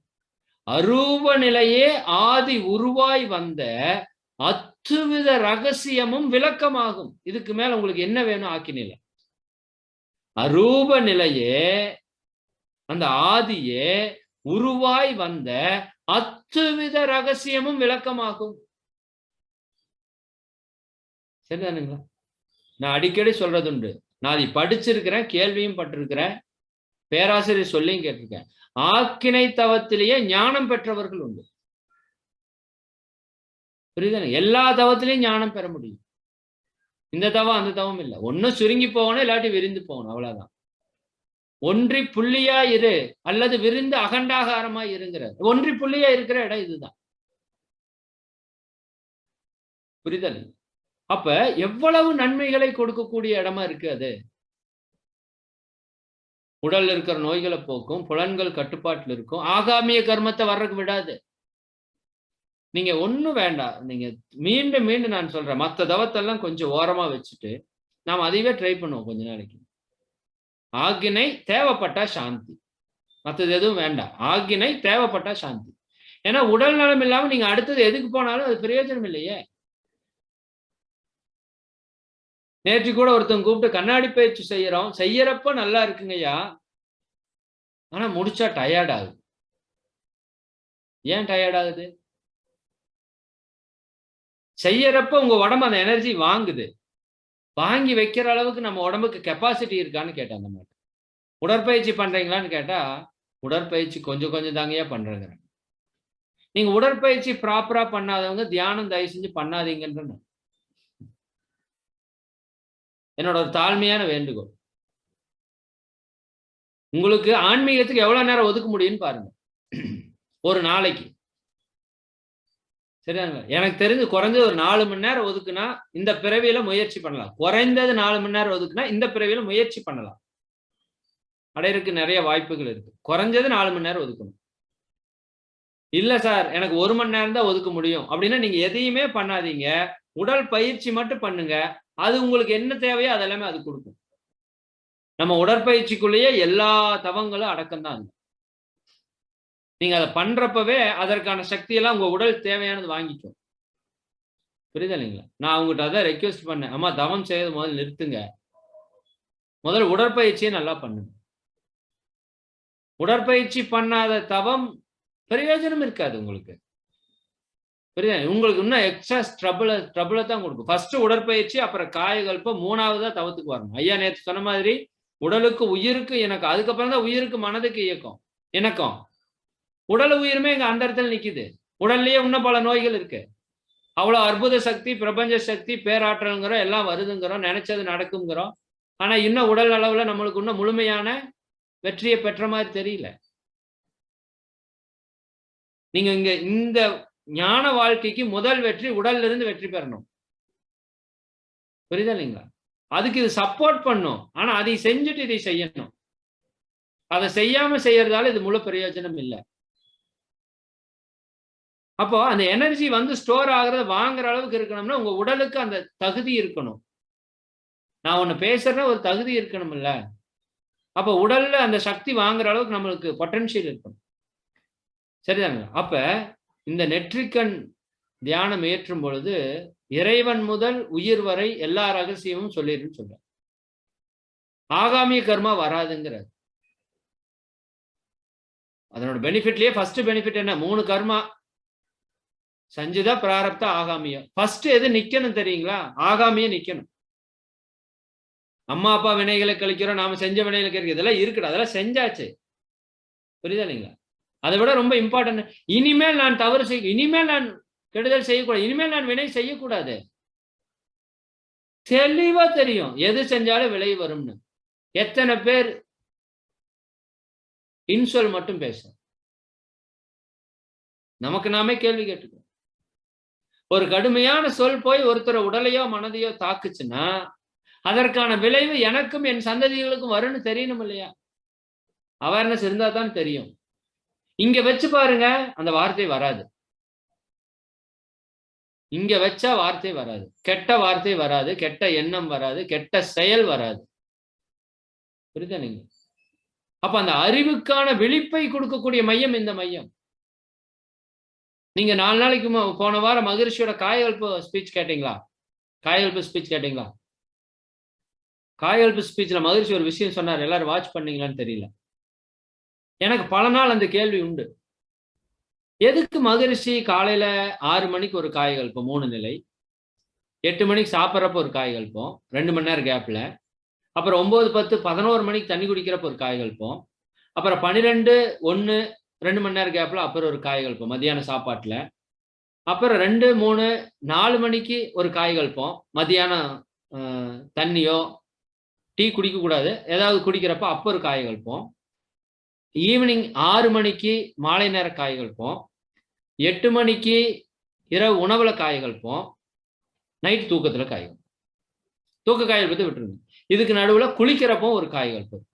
அரூப நிலையே ஆதி உருவாய் வந்த அத்துவித ரகசியமும் விளக்கமாகும். இதுக்கு மேல உங்களுக்கு என்ன வேணும் ஆக்கினில? அரூப நிலையே, அந்த ஆதியே உருவாய் வந்த அத்துவித ரகசியமும் விளக்கமாகும். சரிதானுங்களா? நான் அடிக்கடி சொல்றதுண்டு. நான் அதை படிச்சிருக்கிறேன், கேள்வியும் பட்டிருக்கிறேன், பேராசிரியர் சொல்லியும் கேட்டிருக்கேன். ஆக்கினை தவத்திலேயே ஞானம் பெற்றவர்கள் உண்டு. புரியுதானே? எல்லா தவத்திலையும் ஞானம் பெற முடியும். இந்த தவம் அந்த தவம் இல்லை. ஒன்னும் சுருங்கி போகணும், இல்லாட்டி விரிந்து போகணும், அவ்வளவுதான். ஒன்றி புள்ளியா இரு அல்லது விரிந்து அகண்டாகாரமா இருங்கிறார். ஒன்றி புள்ளியா இருக்கிற இடம் இதுதான். புரிதல். அப்ப எவ்வளவு நன்மைகளை கொடுக்கக்கூடிய இடமா இருக்கு அது. உடல்ல இருக்கிற நோய்களை போக்கும், புலன்கள் கட்டுப்பாட்டுல இருக்கும், ஆகாமிய கர்மத்தை வர்றதுக்கு விடாது. நீங்க ஒண்ணும் வேண்டாம். நீங்க மீண்டும் மீண்டும் நான் சொல்றேன், மற்ற தவத்தெல்லாம் கொஞ்சம் ஓரமா வச்சுட்டு நாம் அதைவே ட்ரை பண்ணுவோம் கொஞ்ச நாளைக்கு. ஆக்கினை தேவைப்பட்டா சாந்தி, மற்றது எதுவும் வேண்டாம். ஆக்கினை தேவைப்பட்டா சாந்தி. ஏன்னா உடல் நலம் இல்லாம நீங்க அடுத்தது எதுக்கு போனாலும் அது பிரயோஜனம் இல்லையே. நேற்று கூட ஒருத்தவங்க கூப்பிட்டு கண்ணாடி பயிற்சி செய்யறப்ப நல்லா இருக்குங்கய்யா, ஆனா முடிச்சா டயர்ட் ஆகுது. ஏன் டயர்ட் ஆகுது? செய்யறப்ப உங்க உடம்பு அந்த எனர்ஜி வாங்குது. வாங்கி வைக்கிற அளவுக்கு நம்ம உடம்புக்கு கெப்பாசிட்டி இருக்கான்னு கேட்டேன். அந்த மாதிரி உடற்பயிற்சி பண்றீங்களான்னு கேட்டா, உடற்பயிற்சி கொஞ்சம் கொஞ்சம் தாங்கயா பண்றேங்க. நீங்க உடற்பயிற்சி ப்ராப்பரா பண்ணாதவங்க தியானம் தயவு செஞ்சு பண்ணாதீங்கன்ற என்னோட ஒரு தாழ்மையான வேண்டுகோள். உங்களுக்கு ஆன்மீகத்துக்கு எவ்வளவு நேரம் ஒதுக்க முடியும்னு பாருங்க ஒரு நாளைக்கு. சரியாங்க? எனக்கு தெரிஞ்சு குறைஞ்சது ஒரு 4 மணி நேரம் ஒதுக்குனா இந்த பிறவியில முயற்சி பண்ணலாம். குறைந்தது 4 மணி நேரம் ஒதுக்குனா இந்த பிறவியில முயற்சி பண்ணலாம். அடையறதுக்கு நிறைய வாய்ப்புகள் இருக்கு. குறைஞ்சது 4 மணி நேரம் ஒதுக்கணும். இல்ல சார் எனக்கு 1 மணி நேரம் தான் ஒதுக்க முடியும் அப்படின்னா நீங்க எதையுமே பண்ணாதீங்க. உடல் பயிற்சி மட்டும் பண்ணுங்க. அது உங்களுக்கு என்ன தேவையோ அதெல்லாமே அது கொடுக்கும். நம்ம உடற்பயிற்சிக்குள்ளேயே எல்லா தவங்களும் அடக்கம் தான். நீங்க அதை பண்றப்பவே அதற்கான சக்தி எல்லாம் உங்க உடல் தேவையானது வாங்கிக்கும். புரியுதா இல்லைங்களா? நான் அவங்ககிட்ட அதான் ரெக்வெஸ்ட் பண்ணேன். அம்மா தவம் செய்யறது முதல்ல நிறுத்துங்க. முதல்ல உடற்பயிற்சியை நல்லா பண்ணுங்க. உடற்பயிற்சி பண்ணாத தவம் பிரயோஜனம் இருக்காது உங்களுக்கு. புரியுதா? உங்களுக்கு இன்னும் எக்ஸ்ட்ரா ட்ரபிள தான் கொடுக்கும். ஃபர்ஸ்ட் உடற்பயிற்சி, அப்புறம் காயகல்பம், 3வதா தவத்துக்கு வரணும். ஐயா நேற்று சொன்ன மாதிரி உடலுக்கு உயிருக்கு இணக்கம். அதுக்கப்புறம் தான் உயிருக்கு மனதுக்கு இணக்கம். உடல் உயிருமே இங்க அந்த இடத்துல நிக்குது. உடல்லயே இன்னும் பல நோய்கள் இருக்கு. அவ்வளவு அற்புத சக்தி, பிரபஞ்ச சக்தி, பேராற்றல்ங்கிறோம், எல்லாம் வருதுங்கிறோம், நினைச்சது நடக்குங்கிறோம். ஆனா இன்னும் உடல் அளவுல நம்மளுக்கு இன்னும் முழுமையான வெற்றியை பெற்ற மாதிரி தெரியல. நீங்க இங்க இந்த ஞான வாழ்க்கைக்கு முதல் வெற்றி உடல்ல இருந்து வெற்றி பெறணும். புரியுதா இல்லைங்களா? அதுக்கு இது சப்போர்ட் பண்ணும். ஆனா அதை செஞ்சுட்டு இதை செய்யணும். அதை செய்யாம செய்யறதால இது முழு பிரயோஜனம் இல்லை. அப்போ அந்த எனர்ஜி வந்து ஸ்டோர் ஆகுறத வாங்குற அளவுக்கு இருக்கணும்னா உங்க உடலுக்கு அந்த தகுதி இருக்கணும். நான் ஒண்ணு பேசுறேன் ஒரு தகுதி இருக்கணும் இல்ல. அப்ப உடல்ல அந்த சக்தி வாங்குற அளவுக்கு நம்மளுக்கு பொட்டன்ஷியல் இருக்கணும். சரிதாங்க? அப்ப இந்த நெற்றிக்கண் தியானம் ஏற்றும் பொழுது இறைவன் முதல் உயிர் வரை எல்லா ரகசியமும் சொல்லிருன்னு சொல்ற. ஆகாமிய கர்மா வராதுங்கிறார். அதனோட பெனிஃபிட்லயே ஃபர்ஸ்ட் பெனிஃபிட் என்ன? 3 கர்மா. சஞ்சிதா, பிராரப்த, ஆகாமியம். ஃபர்ஸ்ட் எது நிக்கணும் தெரியுங்களா? ஆகாமியம் நிக்கணும். அம்மா அப்பா வினைகளை கழிக்கிறோம், நாம செஞ்ச வினைகளை கழிக்கிறோம், இதெல்லாம் இருக்குடா, அதெல்லாம் செஞ்சாச்சு. புரியுதா இல்லைங்களா? அதை விட ரொம்ப இம்பார்ட்டன்ட், இனிமேல் நான் தவறு செய்ய, இனிமேல் நான் கெடுதல் செய்யக்கூடாது, இனிமேல் நான் வினை செய்யக்கூடாது. தெளிவா தெரியும் எது செஞ்சாலும் விலை வரும்னு. எத்தனை பேர் இன்சொல் மட்டும் பேச, நமக்கு நாமே கேள்வி கேட்டுக்கோம். ஒரு கடுமையான சொல் போய் ஒருத்தர் உடலையோ மனதையோ தாக்குச்சுன்னா அதற்கான விளைவு எனக்கும் என் சந்ததிகளுக்கும் வரும்னு தெரியணும் இல்லையா? அவேர்னஸ் இருந்தா தான் தெரியும். இங்க வச்சு பாருங்க, அந்த வார்த்தை வராது. இங்க வச்சா வார்த்தை வராது, கெட்ட வார்த்தை வராது, கெட்ட எண்ணம் வராது, கெட்ட செயல் வராது. புரியுதா நீங்க? அப்ப அந்த அறிவுக்கான விழிப்பை கொடுக்கக்கூடிய மையம் இந்த மையம். நீங்க 4 நாளைக்கு போன வாரம் மகரிஷியோட காயகல்ப ஸ்பீச் கேட்டீங்களா? காயகல்ப ஸ்பீச் கேட்டீங்களா? காயகல்ப ஸ்பீச்ல மகரிஷி ஒரு விஷயம் சொன்னார், எல்லாரும் வாட்ச் பண்ணீங்களான்னு தெரியல. எனக்கு பல நாள் அந்த கேள்வி உண்டு. எதுக்கு மகரிஷி காலையில 6 மணிக்கு ஒரு காயகல்பம் 3 நிலை, 8 மணிக்கு சாப்பிட்றப்ப ஒரு காயகல்பம் 2 மணி நேரம் கேப்ல, அப்புறம் 9, 10, 11 மணிக்கு தண்ணி குடிக்கிறப்ப ஒரு காயகல்பம், அப்புறம் 12, 1, 2 மணி நேரம் கேப்ல அப்புறம் ஒரு காயகல்பம் மதியான சாப்பாட்டுல, அப்புறம் 2, 3, 4 மணிக்கு ஒரு காயகல்பம், மதியானம் தண்ணியோ டீ குடிக்க கூடாது, ஏதாவது குடிக்கிறப்ப அப்ப ஒரு காயகல்பம், ஈவினிங் 6 மணிக்கு மாலை நேர காயகல்பம், 8 மணிக்கு இரவு உணவுல காயகல்பம், நைட் தூக்கத்துல காயகல்பம். தூக்க காயகல்பத்தை விட்டுருங்க. இதுக்கு நடுவுல குளிக்கிறப்போ ஒரு காயகல்பம்.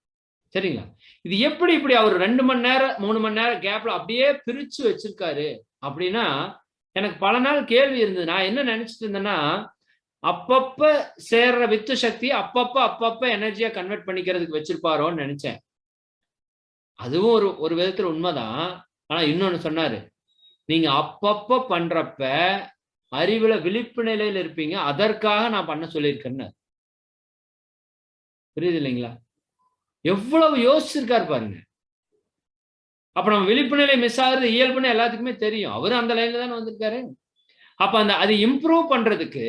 சரிங்களா? இது எப்படி இப்படி அவர் 2 மணி நேரம் 3 மணி நேரம் கேப்ல அப்படியே பிரிச்சு வச்சிருக்காரு அப்படின்னா எனக்கு பல நாள் கேள்வி இருந்தது. நான் என்ன நினைச்சிட்டு இருந்தேன்னா, அப்பப்ப சேர்ற வித்து சக்தி அப்பப்ப எனர்ஜியா கன்வெர்ட் பண்ணிக்கிறதுக்கு வச்சிருப்பாரோன்னு நினைச்சேன். அதுவும் ஒரு விதத்துல உண்மைதான். ஆனா இன்னொன்னு சொன்னாரு, நீங்க அப்பப்ப பண்றப்ப அறிவுல விழிப்பு நிலையில இருப்பீங்க, அதற்காக நான் பண்ண சொல்லியிருக்கேன்னு. புரியுது இல்லைங்களா? எவ்வளவு யோசிச்சிருக்காரு பாருங்க. அப்ப நம்ம விழிப்பு நிலை மிஸ் ஆகுறது இயல்புன்னு எல்லாத்துக்குமே தெரியும். அவரு அந்த லைன்ல தானே வந்திருக்காரு. அப்ப அந்த அது இம்ப்ரூவ் பண்றதுக்கு,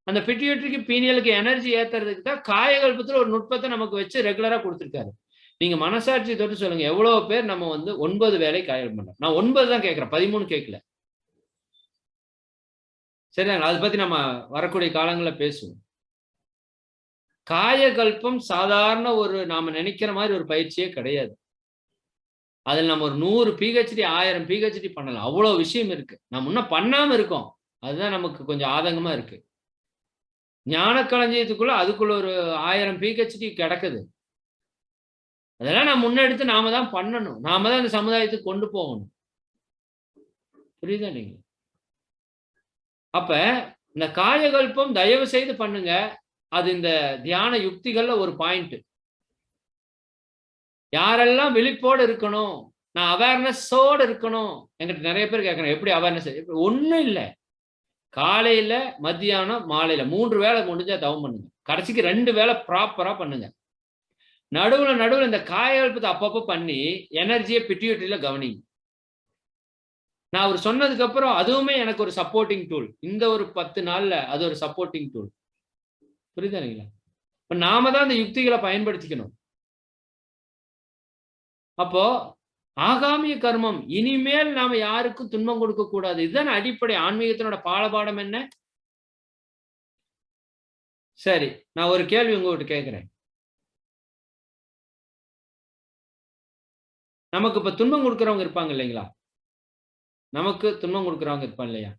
அந்த பிட்யூட்டரிக்கு பீனியலுக்கு எனர்ஜி ஏத்துறதுக்கு தான் காயகல்பத்துல ஒரு நுட்பத்தை நமக்கு வச்சு ரெகுலரா கொடுத்திருக்காரு. நீங்க மனசாட்சி தொட்டு சொல்லுங்க, எவ்வளவு பேர் நம்ம 9 வேலை காயகல்பம் பண்றோம். நான் 9 தான் கேட்கிறேன், 13 கேட்கல. சரிங்களா? அதை பத்தி நம்ம வரக்கூடிய காலங்களில் பேசுவோம். காயகல்பம் சாதாரண ஒரு நாம நினைக்கிற மாதிரி ஒரு பயிற்சியே கிடையாது. அதில் நம்ம ஒரு 100 PhD 1000 PhD பண்ணலாம். அவ்வளவு விஷயம் இருக்கு. நான் முன்ன பண்ணாம இருக்கோம். அதுதான் நமக்கு கொஞ்சம் ஆதங்கமா இருக்கு. ஞான களஞ்சியத்துக்குள்ள அதுக்குள்ள ஒரு 1000 PhD கிடக்குது. அதெல்லாம் நான் முன்னெடுத்து நாம தான் பண்ணணும். நாம தான் இந்த சமுதாயத்துக்கு கொண்டு போகணும். புரியுதா நீங்க? அப்ப இந்த காயகல்பம் தயவு செய்து பண்ணுங்க. அது இந்த தியான யுக்திகள்ல ஒரு பாயிண்ட். யாரெல்லாம் விழிப்போடு இருக்கணும், நான் அவேர்னஸோடு இருக்கணும். என்கிட்ட நிறைய பேர் கேட்கறேன், எப்படி அவேர்னஸ்? ஒண்ணும் இல்ல. காலையில, மத்தியானம், மாலையில 3 வேளை முடிஞ்சா தவம் பண்ணுங்க. கடைசிக்கு 2 வேளை ப்ராப்பரா பண்ணுங்க. நடுவுல இந்த காயகல்பத்தை அப்பப்ப பண்ணி எனர்ஜியை பிட்யூட்டரியில கவனிங்க. நான் அவர் சொன்னதுக்கு அப்புறம் அதுவுமே எனக்கு ஒரு சப்போர்ட்டிங் டூல். இந்த ஒரு 10 நாள்ல அது ஒரு சப்போர்ட்டிங் டூல். புரியுதா இல்லைங்களா? இப்ப நாம தான் இந்த யுக்திகளை பயன்படுத்திக்கணும். அப்போ ஆகாமிய கர்மம், இனிமேல் நாம யாருக்கும் துன்பம் கொடுக்க கூடாது. இதுதான் அடிப்படை. ஆன்மீகத்தினோட பாடபாடம் என்ன? சரி, நான் ஒரு கேள்வி உங்ககிட்ட கேட்கிறேன். நமக்கு இப்ப துன்பம் கொடுக்கிறவங்க இருப்பாங்க இல்லைங்களா? நமக்கு துன்பம் கொடுக்கிறவங்க இருப்பாங்க இல்லையா?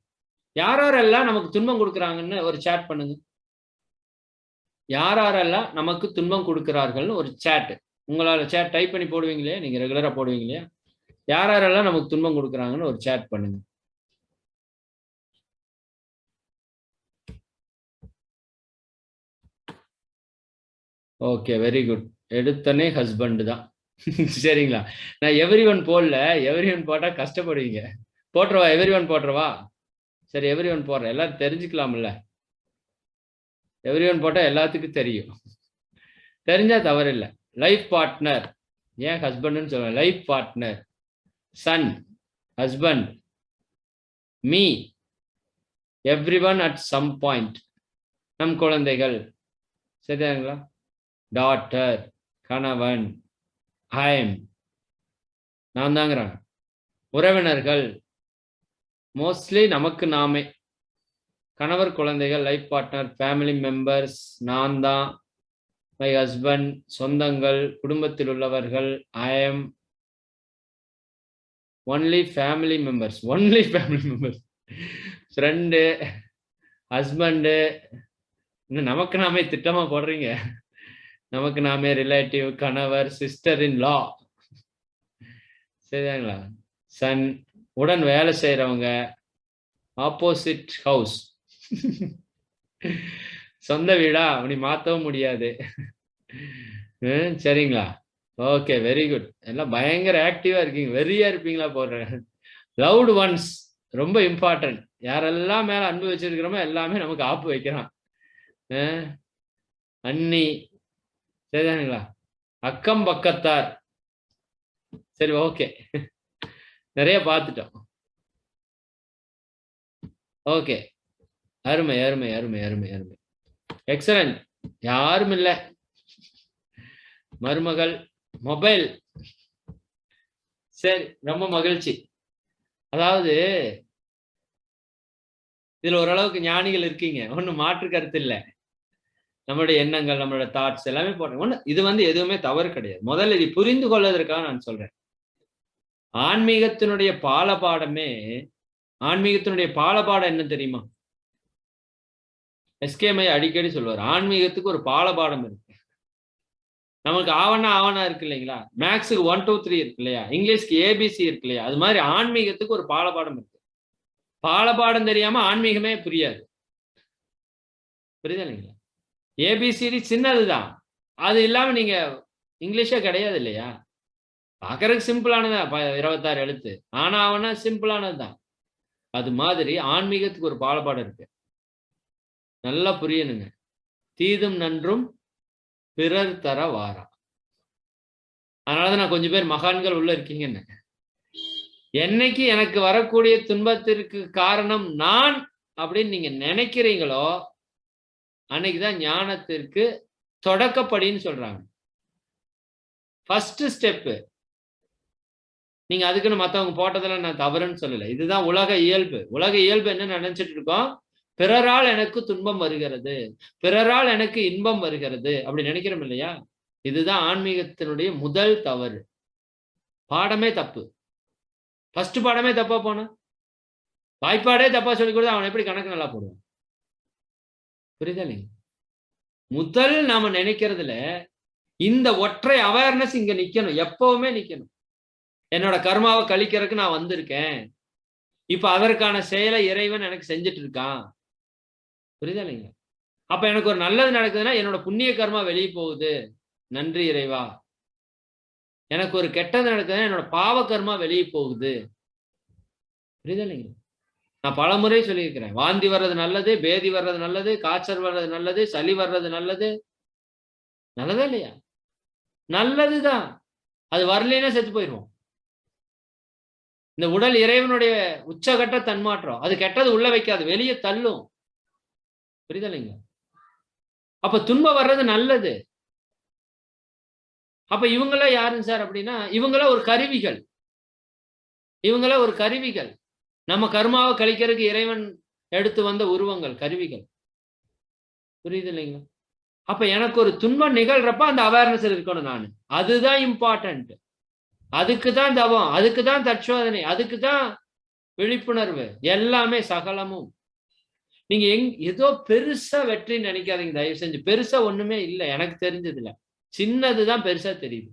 யாரெல்லாம் நமக்கு துன்பம் கொடுக்குறாங்கன்னு ஒரு சாட் பண்ணுங்க. யாரெல்லாம் நமக்கு துன்பம் கொடுக்கிறார்கள்னு ஒரு சாட். உங்களால சாட் டைப் பண்ணி போடுவீங்க இல்லையா? நீங்க ரெகுலரா போடுவீங்க இல்லையா? யாரெல்லாம் நமக்கு துன்பம் கொடுக்குறாங்கன்னு ஒரு சாட் பண்ணுங்க. Okay, very good. எடுத்தனே ஹஸ்பண்ட் தான். சரிங்களா? நான் எவ்ரி ஒன் போடல. எவ்ரி ஒன் போட்டா கஷ்டப்படுவீங்க. போட்டுருவா, எவ்ரி ஒன் போட்டுருவா. சரி, எவ்ரி ஒன் போடுறேன். எல்லாரும் தெரிஞ்சுக்கலாம்ல. எவ்ரி ஒன் போட்டா எல்லாத்துக்கும் தெரியும். தெரிஞ்சா தவறு இல்லை. லைஃப் பார்ட்னர், ஏன் ஹஸ்பண்ட்னு சொல்லுவேன். Life partner, son, husband, me, everyone at some point. நம் குழந்தைகள், சரிங்களா? டாட்டர், கணவன், ஐம், நான் தாங்கிறாங்க. உறவினர்கள், மோஸ்ட்லி நமக்கு நாமே. கணவர், குழந்தைகள், லைஃப் பார்ட்னர், ஃபேமிலி மெம்பர்ஸ், நான் தான், மை ஹஸ்பண்ட், சொந்தங்கள், குடும்பத்தில் உள்ளவர்கள், I am only family members. Only family members, friend, husband. இன்னும் நமக்கு நாமே திட்டமா போடுறீங்க. நமக்கு நாமே ரிலேட்டிவ், கணவர், சிஸ்டர் இன் லா, சரிங்களா? சன், உடன் வேலை செய்யறவங்க, ஆப்போசிட் ஹவுஸ், சொந்த வீடா அப்படி மாற்றவும் முடியாது. சரிங்களா? Okay, very good. எல்லாம் பயங்கர ஆக்டிவா இருக்கீங்க. வெறியா இருப்பீங்களா போடுறேன். லவ்டு ஒன்ஸ், ரொம்ப இம்பார்ட்டன்ட். யாரெல்லாம் மேல அன்பு வச்சிருக்கிறோமோ எல்லாமே நமக்கு ஆப்பு வைக்கிறான். அண்ணி, சரிதானுங்களா? அக்கம் பக்கத்தார், சரி, ஓகே. நிறைய பார்த்துட்டோம். ஓகே, அருமை அருமை அருமை அருமை அருமை, எக்ஸலன்ட். யாரும் இல்லை. மருமகள், மொபைல், சரி, ரொம்ப மகிழ்ச்சி. அதாவது இதுல ஓரளவுக்கு ஞானிகள் இருக்கீங்க, ஒன்னும் மாற்று கருத்து இல்லை. நம்மளுடைய எண்ணங்கள், நம்மளோட தாட்ஸ் எல்லாமே போடுறோம். ஒண்ணு இது எதுவுமே தவறு கிடையாது. முதல்ல இதை புரிந்து கொள்வதற்காக நான் சொல்றேன். ஆன்மீகத்தினுடைய பாலபாடமே, ஆன்மீகத்தினுடைய பாலபாடம் என்ன தெரியுமா? எஸ்கேமை அடிக்கடி சொல்லுவார், ஆன்மீகத்துக்கு ஒரு பாலபாடம் இருக்கு. நமக்கு ஆவணா இருக்கு இல்லைங்களா? மேக்ஸுக்கு 1 2 3 இருக்கு இல்லையா? இங்கிலீஷ்க்கு ஏபிசி இருக்கு இல்லையா? அது மாதிரி ஆன்மீகத்துக்கு ஒரு பாலபாடம் இருக்கு. பாலபாடம் தெரியாம ஆன்மீகமே புரியாது. புரியுதா இல்லைங்களா? ஏபிசிடி சின்னதுதான். அது இல்லாம நீங்க இங்கிலீஷே கிடையாது இல்லையா? பார்க்கறதுக்கு சிம்பிளானதா, 26 எழுத்து. ஆனா சிம்பிளானதுதான். அது மாதிரி ஆன்மீகத்துக்கு ஒரு பாலபாடம் இருக்கு. நல்லா புரியணுங்க. தீதும் நன்றும் பிறர் தர வாரா. அதனாலதான் நான் கொஞ்சம் பேர் மகான்கள் உள்ள இருக்கீங்கன்னு. என்னைக்கு எனக்கு வரக்கூடிய துன்பத்திற்கு காரணம் நான் அப்படின்னு நீங்க நினைக்கிறீங்களோ அன்னைக்குதான் ஞானத்திற்கு தொடக்கப்படின்னு சொல்றாங்க. First step. நீங்க அதுக்குன்னு மத்தவங்க போட்டதெல்லாம் நான் தவறுன்னு சொல்லல. இதுதான் உலக இயல்பு. உலக இயல்பு என்ன நினைச்சிட்டு இருக்கோம்? பிறரால் எனக்கு துன்பம் வருகிறது, பிறரால் எனக்கு இன்பம் வருகிறது அப்படி நினைக்கிறோம் இல்லையா? இதுதான் ஆன்மீகத்தினுடைய முதல் தவறு. பாடமே தப்பு. ஃபர்ஸ்ட் பாடமே தப்பா போனா, வாய்ப்பாடே தப்பா சொல்லிக் கொடுத்தா அவன் எப்படி கணக்கு நல்லா போடுவான்? புரியுதா இல்லைங்க? முதல் நாம நினைக்கிறதுல இந்த ஒற்றை அவேர்னஸ் இங்க நிக்கணும், எப்பவுமே நிக்கணும். என்னோட கர்மாவை கழிக்கிறதுக்கு நான் வந்திருக்கேன், இப்ப அதற்கான செயலை இறைவன் எனக்கு செஞ்சுட்டு இருக்கான். புரியுதா இல்லைங்க? அப்ப எனக்கு ஒரு நல்லது நடக்குதுன்னா என்னோட புண்ணிய கர்மா வெளியே போகுது, நன்றி இறைவா. எனக்கு ஒரு கெட்டது நடக்குதுன்னா என்னோட பாவ கர்மா வெளியே போகுது. புரியுதா இல்லைங்க? நான் பல முறை சொல்லியிருக்கிறேன், வாந்தி வர்றது நல்லது, பேதி வர்றது நல்லது, காய்ச்சல் வர்றது நல்லது, சளி வர்றது நல்லது. நல்லதா இல்லையா? நல்லதுதான். அது வரலைன்னா செத்து போயிடுவோம். இந்த உடல் இறைவனுடைய உச்சகட்ட தன்மாற்றம். அது கெட்டது உள்ள வைக்காது, வெளியே தள்ளும். புரியுதா இல்லைங்க? அப்ப துன்பம் வர்றது நல்லது. அப்ப இவங்களாம் யாருங்க சார் அப்படின்னா, இவங்களாம் ஒரு கருவிகள். இவங்களாம் ஒரு கருவிகள். நம்ம கர்மாவை கழிக்கிறதுக்கு இறைவன் எடுத்து வந்த உருவங்கள், கருவிகள். புரியுது இல்லைங்களா? அப்ப எனக்கு ஒரு துன்பம் நிகழ்றப்ப அந்த அவேர்னஸ் இருக்கணும் நானு. அதுதான் இம்பார்ட்டன்ட். அதுக்கு தான் தவம், அதுக்கு தான் தற்சோதனை, அதுக்கு தான் விழிப்புணர்வு, எல்லாமே சகலமும். நீங்க ஏதோ பெருசா வெற்றி நினைக்காதீங்க தயவு செஞ்சு. பெருசா ஒண்ணுமே இல்லை எனக்கு தெரிஞ்சதுல. சின்னதுதான் பெருசா தெரியுது.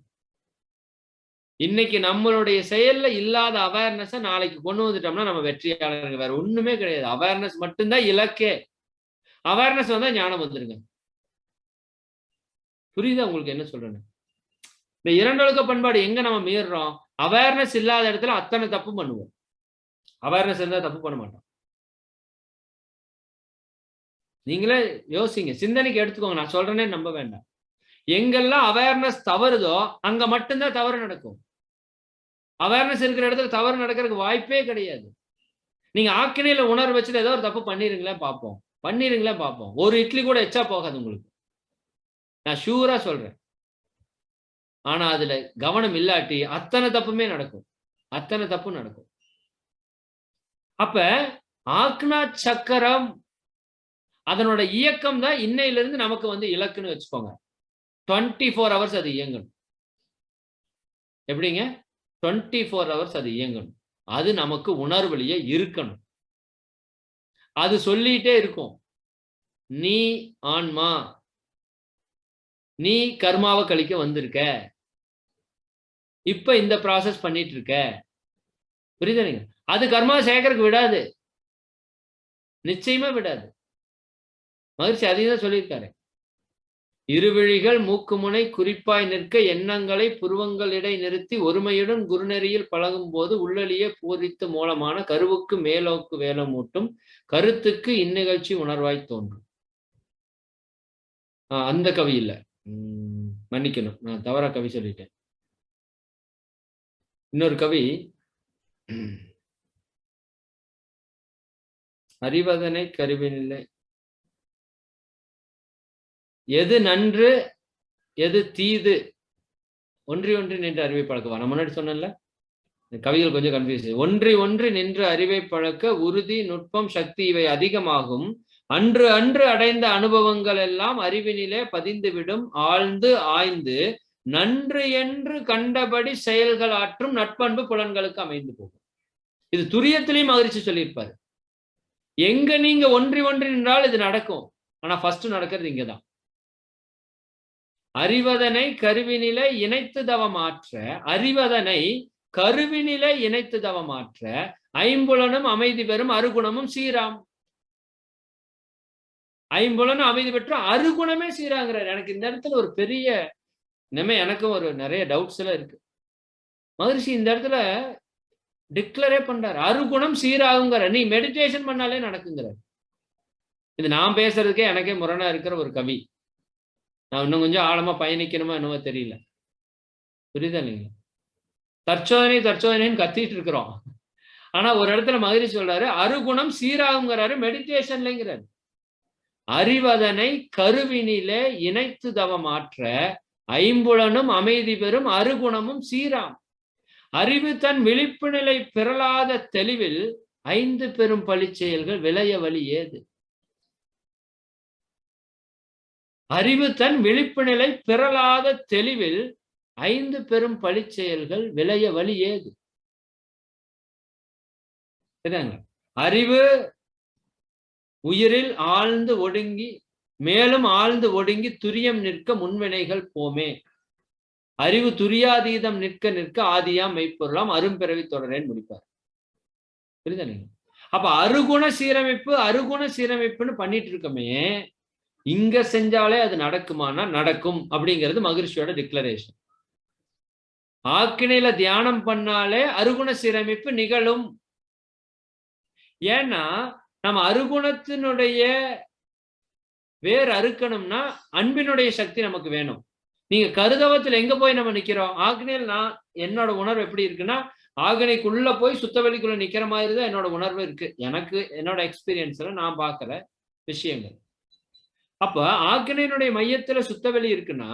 இன்னைக்கு நம்மளுடைய செயல்ல இல்லாத அவேர்னஸ் நாளைக்கு கொண்டு வந்துட்டோம்னா நம்ம வெற்றியாளர்கள். வேற ஒண்ணுமே கிடையாது. அவேர்னஸ் மட்டும்தான் இலக்கே. அவேர்னஸ் வந்தா ஞானம் வந்துருங்க. புரியுதா உங்களுக்கு என்ன சொல்றேன்னு? இந்த இரண்டொழுக்க பண்பாடு எங்க நம்ம மீறுறோம்? அவேர்னஸ் இல்லாத இடத்துல அத்தனை தப்பு பண்ணுவோம். அவேர்னஸ் இருந்தா தப்பு பண்ண மாட்டோம். நீங்களே யோசிங்க, சிந்தனைக்கு எடுத்துக்கோங்க. நான் சொல்றேனே நம்ப வேண்டாம். எங்கெல்லாம் அவேர்னஸ் தவறுதோ அங்க மட்டும்தான் தவறு நடக்கும். அவேர்னஸ் இருக்கிற இடத்துல தவறு நடக்கிறதுக்கு வாய்ப்பே கிடையாது. நீங்க ஆக்கினையில உணர்வு வச்சுட்டு ஏதோ ஒரு தப்பு பண்ணிருங்களே பார்ப்போம், பண்ணிருங்களே பார்ப்போம். ஒரு இட்லி கூட எச்சா போகாது உங்களுக்கு, நான் ஷூரா சொல்றேன். ஆனா அதுல கவனம் இல்லாட்டி அத்தனை தப்புமே நடக்கும், அத்தனை தப்பு நடக்கும். அப்ப ஆக்னா சக்கரம் அதனோட இயக்கம் தான் இன்னையிலிருந்து நமக்கு வந்து இலக்குன்னு வச்சுக்கோங்க. 24 hours அது இயங்கணும். எப்படிங்க? 24 hours அது இயங்கணும். அது நமக்கு உணர்வுலயே இருக்கணும். அது சொல்லிட்டே இருக்கும், நீ ஆன்மா, நீ கர்மாவை கழிக்க வந்திருக்க, இப்ப இந்த ப்ராசஸ் பண்ணிட்டு இருக்க. புரியுதா? அது கர்மாவை சேர்க்கறதுக்கு விடாது, நிச்சயமா விடாது. மகிழ்ச்சி அதையும் தான் சொல்லியிருக்காரு. இருவிழிகள் மூக்குமுனை குறிப்பாய் நிற்க எண்ணங்களை புருவங்களிடை நிறுத்தி ஒருமையுடன் குருநெறியில் பழகும் போது உள்ளலியே பூரித்து மூலமான கருவுக்கு மேலோக்கு வேலமூட்டும் கருத்துக்கு இந்நிகழ்ச்சி உணர்வாய் தோன்றும். அந்த கவி இல்ல, மன்னிக்கணும், நான் தவறா கவி சொல்லிட்டேன். இன்னொரு கவி, அறிவதனை கருவினில்லை, எது நன்று எது தீது ஒன்றி ஒன்றி நின்று அறிவை பழக்கவா. நான் முன்னாடி சொன்னேன்ல, கவிகள் கொஞ்சம் கன்ஃபியூஸ். ஒன்றி ஒன்றி நின்று அறிவை பழக்க உறுதி நுட்பம் சக்தி இவை அதிகமாகும். அன்று அன்று அடைந்த அனுபவங்கள் எல்லாம் அறிவினிலே பதிந்துவிடும் ஆழ்ந்து ஆய்ந்து நன்று என்று கண்டபடி செயல்கள் ஆற்றும் நட்பண்பு புலன்களுக்கு அமைந்து போகும். இது துரியத்திலையும் மகிழ்ச்சி சொல்லியிருப்பாரு. எங்க நீங்க ஒன்றி ஒன்றி நின்றால் இது நடக்கும். ஆனா ஃபர்ஸ்ட் நடக்கிறது இங்கதான். அறிவதனை கருவினிலை இணைத்து தவமாற்ற, அறிவதனை கருவினிலை இணைத்து தவமாற்ற ஐம்புலனும் அமைதி பெறும் அருகுணமும் சீராம். ஐம்புலனும் அமைதி பெற்று அருகுணமே சீராங்கிறார். எனக்கு இந்த இடத்துல ஒரு பெரிய எனக்கும் ஒரு நிறைய டவுட்ஸ் எல்லாம் இருக்கு. மகரிஷி இந்த இடத்துல டிக்ளரே பண்றாரு, அருகுணம் சீராகுங்கிற. நீ மெடிடேஷன் பண்ணாலே நடக்குங்கிற. இது நான் பேசுறதுக்கே எனக்கே முரணா இருக்கிற ஒரு கவி. நான் இன்னும் கொஞ்சம் ஆழமா பயணிக்கணுமா என்னவோ தெரியல. புரியுதா இல்லைங்க? தற்சோதனை தற்சோதனைன்னு கத்திட்டு இருக்கிறோம். ஆனா ஒரு இடத்துல மகிழ்ச்சி சொல்றாரு, அருகுணம் சீராகுங்கிறாரு, மெடிடேஷன்லங்கிறாரு. அறிவதனை கருவினிலே இணைத்து தவமாற்ற ஐம்புலனும் அமைதி பெறும் அருகுணமும் சீராம். அறிவு தன் விழிப்பு நிலை பிறளாத தெளிவில் ஐந்து பெரும் பழி செயல்கள் விளைய வழி ஏது. அறிவு தன் விழிப்பு நிலை பிறலாத தெளிவில் 5 பெரும் பழிச்செயல்கள் விளைய வழி ஏது. அறிவு உயிரில் ஆழ்ந்து ஒடுங்கி மேலும் ஆழ்ந்து ஒடுங்கி துரியம் நிற்க முன்வினைகள் போமே. அறிவு துரியாதீதம் நிற்க நிற்க ஆதியாம் மெய்ப்பொருளாம் அரும்பிறவி தொடரேன்னு முடிப்பார். புரியுதா? அப்ப அருகுண சீரமைப்புன்னு பண்ணிட்டு இருக்கமே, இங்க செஞ்சாலே அது நடக்குமானா நடக்கும் அப்படிங்கிறது மகிழ்ச்சியோட டிக்ளரேஷன். ஆக்கினையில தியானம் பண்ணாலே அருகுண சீரமைப்பு நிகழும். ஏன்னா நம்ம அருகுணத்தினுடைய வேறு அறுக்கணும்னா அன்பினுடைய சக்தி நமக்கு வேணும். நீங்க கருதவத்தில் எங்க போய் நம்ம நிக்கிறோம்? ஆக்னையில் நான் என்னோட உணர்வு எப்படி இருக்குன்னா, ஆக்னைக்குள்ள போய் சுத்தவெளிக்குள்ள நிக்கிற மாதிரி தான் என்னோட உணர்வு இருக்கு. எனக்கு என்னோட எக்ஸ்பீரியன்ஸ்ல நான் பார்க்கிற விஷயங்கள். அப்ப ஆக்னையினுடைய மையத்துல சுத்தவெளி இருக்குன்னா,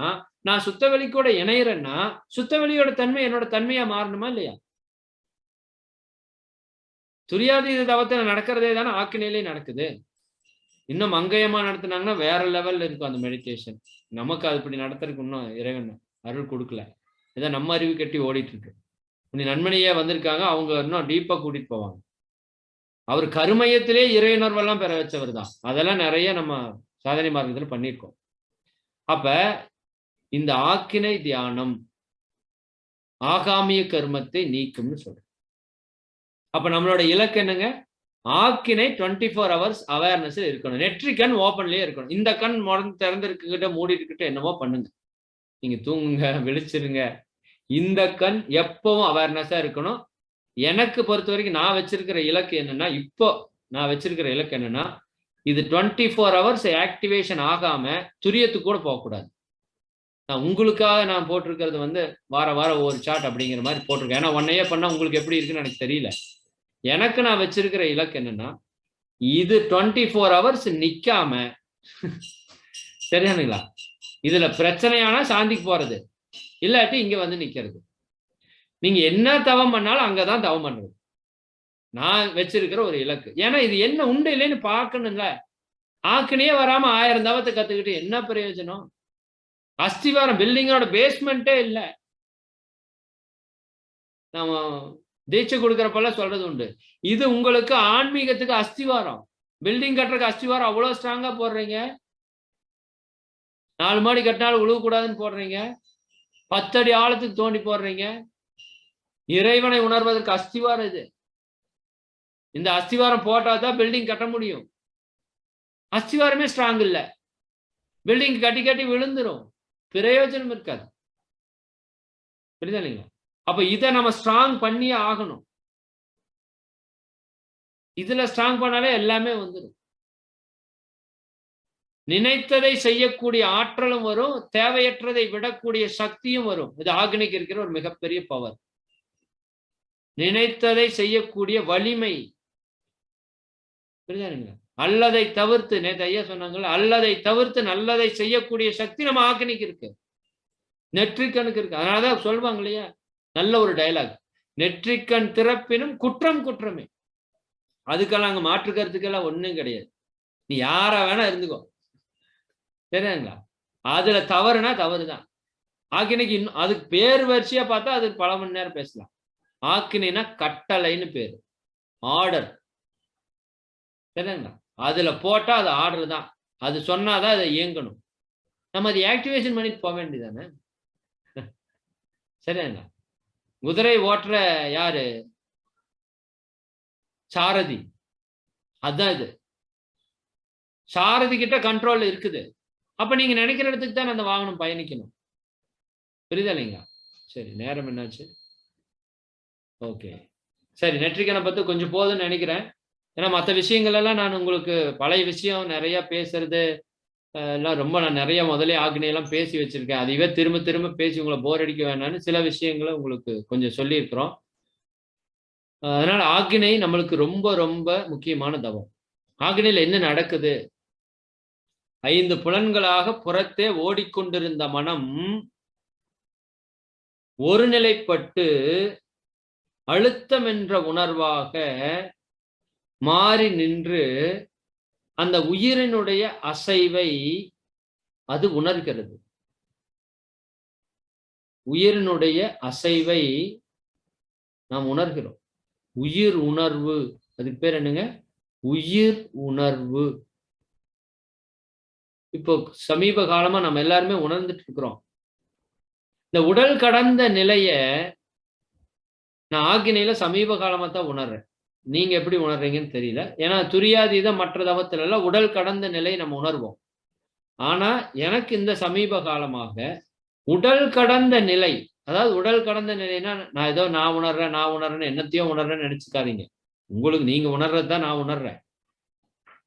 நான் சுத்தவெளி கூட இணையறேன்னா சுத்தவெளியோட தன்மை என்னோட தன்மையா மாறணுமா இல்லையா? துரியாதீத தவத்துல நடக்கிறதே தானே ஆக்கினையிலே நடக்குது. இன்னும் மங்கையமா நடத்தினாங்கன்னா வேற லெவல்ல இருக்கும் அந்த மெடிடேஷன். நமக்கு அது இப்படி நடத்துறதுக்கு இன்னும் இறைவன் அருள் கொடுக்கல. இதை நம்ம அறிவு கட்டி ஓடிட்டு இருக்கு. இன்னும் நண்பனையே வந்திருக்காங்க, அவங்க இன்னும் டீப்பா கூட்டிட்டு போவாங்க. அவர் கருமையத்திலே இறையுணர்வெல்லாம் பெற வச்சவர் தான். அதெல்லாம் நிறைய நம்ம சாதனை மார்க்கத்துல பண்ணியிருக்கோம். அப்ப இந்த ஆக்கினை தியானம் ஆகாமிய கர்மத்தை நீக்கும்னு சொல்றேன். அப்ப நம்மளோட இலக்கு என்னங்க? ஆக்கினை 24 hours அவேர்னஸ் இருக்கணும். நெற்றி கண் ஓப்பன்லயே இருக்கணும். இந்த கண் திறந்திருக்கிட்ட மூடிட்டு என்னமோ பண்ணுங்க. நீங்க தூங்குங்க, விழிச்சிருங்க. இந்த கண் எப்பவும் அவேர்னஸா இருக்கணும். எனக்கு பொறுத்த வரைக்கும் நான் வச்சிருக்கிற இலக்கு என்னன்னா, இப்போ நான் வச்சிருக்கிற இலக்கு என்னன்னா, இது 24 hours ஆக்டிவேஷன் ஆகாம துரியத்துக்கு கூட போகக்கூடாது. நான் உங்களுக்காக நான் போட்டிருக்கிறது வார ஒரு சார்ட் அப்படிங்கிற மாதிரி போட்டிருக்கேன். ஏன்னா 1 year பண்ணா உங்களுக்கு எப்படி இருக்குன்னு எனக்கு தெரியல. எனக்கு நான் வச்சிருக்கிற இலக்கு என்னன்னா, இது 24 hours நிக்காம, சரியானுங்களா? இதுல பிரச்சனையானா சாந்திக்கு போறது, இல்லாட்டி இங்க வந்து நிக்கிறது. நீங்க என்ன தவம் பண்ணாலும் அங்கதான் தவம் பண்றது. நான் வச்சிருக்கிற ஒரு இலக்கு. ஏன்னா இது என்ன உண்டு இல்லைன்னு பார்க்கணும்ல. ஆக்கினையே வராம 1000 தவத்தை கத்துக்கிட்டு என்ன பிரயோஜனம்? அஸ்திவாரம் பில்டிங்கோட பேஸ்மெண்டே இல்ல. நாம தீட்சை கொடுக்கறப்பெல்லாம் சொல்றது உண்டு, இது உங்களுக்கு ஆன்மீகத்துக்கு அஸ்திவாரம். பில்டிங் கட்டுறதுக்கு அஸ்திவாரம் அவ்வளவு ஸ்ட்ராங்கா போடுறீங்க. 4 மாடி கட்டினாலும் உழுவக்கூடாதுன்னு போடுறீங்க. 10 அடி ஆழத்துக்கு தோண்டி போடுறீங்க. இறைவனை உணர்வதற்கு அஸ்திவாரம் இது. இந்த அஸ்திவாரம் போட்டாதான் பில்டிங் கட்ட முடியும். அஸ்திவாரமே ஸ்ட்ராங் இல்ல, பில்டிங் கட்டி கட்டி விழுந்துரும், பிரயோஜனம் இருக்காது. புரியுதா இல்லைங்களா? அப்ப இதை நம்ம ஸ்ட்ராங் பண்ணியே ஆகணும். இதுல ஸ்ட்ராங் பண்ணாலே எல்லாமே வந்துடும். நினைத்ததை செய்யக்கூடிய ஆற்றலும் வரும், தேவையற்றதை விடக்கூடிய சக்தியும் வரும். இது ஆக்னிக்கு இருக்கிற ஒரு மிகப்பெரிய பவர். நினைத்ததை செய்யக்கூடிய வலிமை. புரியுதா? அல்லதை தவிர்த்து, நேற்று ஐயா சொன்னாங்கல்ல, அல்லதை தவிர்த்து நல்லதை செய்யக்கூடிய சக்தி நம்ம ஆக்னிக்கு இருக்கு, நெற்றிக்கனுக்கு இருக்கு. அதனாலதான் சொல்லுவாங்க இல்லையா, நல்ல ஒரு டயலாக், நெற்றிக்கண் திறப்பினும் குற்றம் குற்றமே. அதுக்கெல்லாம் அங்க மாற்று கருத்துக்கெல்லாம் ஒண்ணும் கிடையாது. நீ யாரா வேணா இருந்துக்கோ, சரிங்களா? அதுல தவறுனா தவறுதான். ஆக்கினைக்கு இன்னும் அதுக்கு பேர் வரிசையா பார்த்தா அது பல மணி நேரம் பேசலாம். ஆக்கினைனா கட்டளைன்னு பேரு, ஆர்டர். சரிங்களா? அதுல போட்டா அது ஆர்டர் தான். அது சொன்னாதான் அதை இயங்கணும். நம்ம அதை ஆக்டிவேஷன் பண்ணிட்டு போக வேண்டியதானே. சரிங்களா? குதிரை ஓட்டுற யாரு? சாரதி. அதுதான் இது. சாரதி கிட்ட கண்ட்ரோல் இருக்குது. அப்ப நீங்க நினைக்கிற இடத்துக்கு தான் அந்த வாகனம் பயணிக்கணும். புரியுதா இல்லைங்களா? சரி, நேரம் என்னாச்சு? ஓகே, சரி. நெற்றிக்கனை பத்தி கொஞ்சம் போதும்னு நினைக்கிறேன். ஏன்னா மற்ற விஷயங்கள் எல்லாம் நான் உங்களுக்கு பழைய விஷயம் நிறைய பேசுறது எல்லாம் ரொம்ப நான் நிறைய முதலே ஆக்னையெல்லாம் பேசி வச்சிருக்கேன். அதுவே திரும்ப திரும்ப பேசி உங்களை போர் அடிக்க வேணாம்னு சில விஷயங்களை உங்களுக்கு கொஞ்சம் சொல்லியிருக்கிறோம். அதனால ஆக்னை நம்மளுக்கு ரொம்ப ரொம்ப முக்கியமான தவம். ஆக்னையில என்ன நடக்குது? 5 புலன்களாக புறத்தே ஓடிக்கொண்டிருந்த மனம் ஒருநிலைப்பட்டு அழுத்தம் என்ற உணர்வாக மாறி நின்று அந்த உயிரினுடைய அசைவை அது உணர்கிறது. உயிரினுடைய அசைவை நாம் உணர்கிறோம். உயிர் உணர்வு, அதுக்கு பேர் என்னங்க? உயிர் உணர்வு. இப்போ சமீப காலமா நம்ம எல்லாருமே உணர்ந்துட்டு இருக்கிறோம். இந்த உடல் கடந்த நிலைய நான் ஆக்கினையில சமீப காலமா தான் உணர்றேன். நீங்க எப்படி உணர்றீங்கன்னு தெரியல. ஏன்னா துரியாதீத மற்ற தவத்துல எல்லாம் உடல் கடந்த நிலை நம்ம உணர்வோம். ஆனா எனக்கு இந்த சமீப காலமாக உடல் கடந்த நிலை, அதாவது உடல் கடந்த நிலைன்னா நான் ஏதோ நான் உணர்றேன்னு என்னத்தையோ உணர்றேன்னு நினைச்சுக்காதீங்க. உங்களுக்கு நீங்க உணர்றதுதான் நான் உணர்றேன்.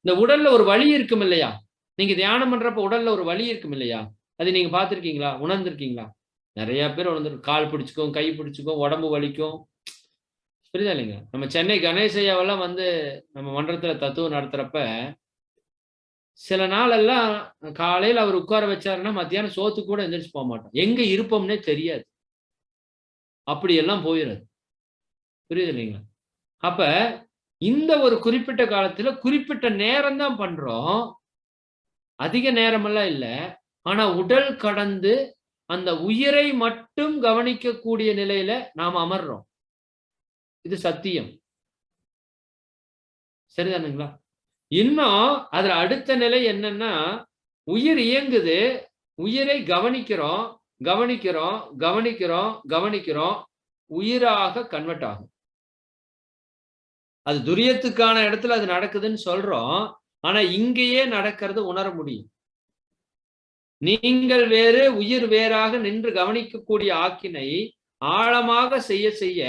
இந்த உடல்ல ஒரு வலி இருக்கும் இல்லையா? நீங்க தியானம் பண்றப்ப உடல்ல ஒரு வலி இருக்கும் இல்லையா? அது நீங்க பார்த்திருக்கீங்களா? உணர்ந்திருக்கீங்களா? நிறைய பேர் உணர்ந்து கால் பிடிச்சுக்கும், கை பிடிச்சுக்கும், உடம்பு வலிக்கும். புரியுதா இல்லைங்க? நம்ம சென்னை கணேஷ் ஐயாவெல்லாம் வந்து நம்ம மன்றத்துல தத்துவம் நடத்துறப்ப சில நாள் எல்லாம் காலையில அவர் உட்கார வச்சாருன்னா மத்தியானம் சோத்துக்கு கூட எந்திரிச்சு போக மாட்டோம். எங்க இருப்போம்னே தெரியாது. அப்படி எல்லாம் போயிடுது. புரியுது இல்லைங்களா? அப்ப இந்த ஒரு குறிப்பிட்ட காலத்துல குறிப்பிட்ட நேரம் தான் பண்றோம். அதிக நேரமெல்லாம் இல்ல. ஆனா உடல் கடந்து அந்த உயிரை மட்டும் கவனிக்கக்கூடிய நிலையில நாம் அமர்றோம். இது சத்தியம். சரிதானுங்களா? இன்னும் அதுல அடுத்த நிலை என்னன்னா, உயிர் இயங்குது, உயிரை கவனிக்கிறோம், கவனிக்கிறோம், கவனிக்கிறோம், கவனிக்கிறோம், உயிராக கன்வெர்ட் ஆகும். அது துரியத்துக்கான இடத்துல அது நடக்குதுன்னு சொல்றோம். ஆனா இங்கேயே நடக்கிறது உணர முடியும். நீங்கள் வேறு உயிர் வேறாக நின்று கவனிக்கக்கூடிய ஆக்கினை ஆழமாக செய்ய செய்ய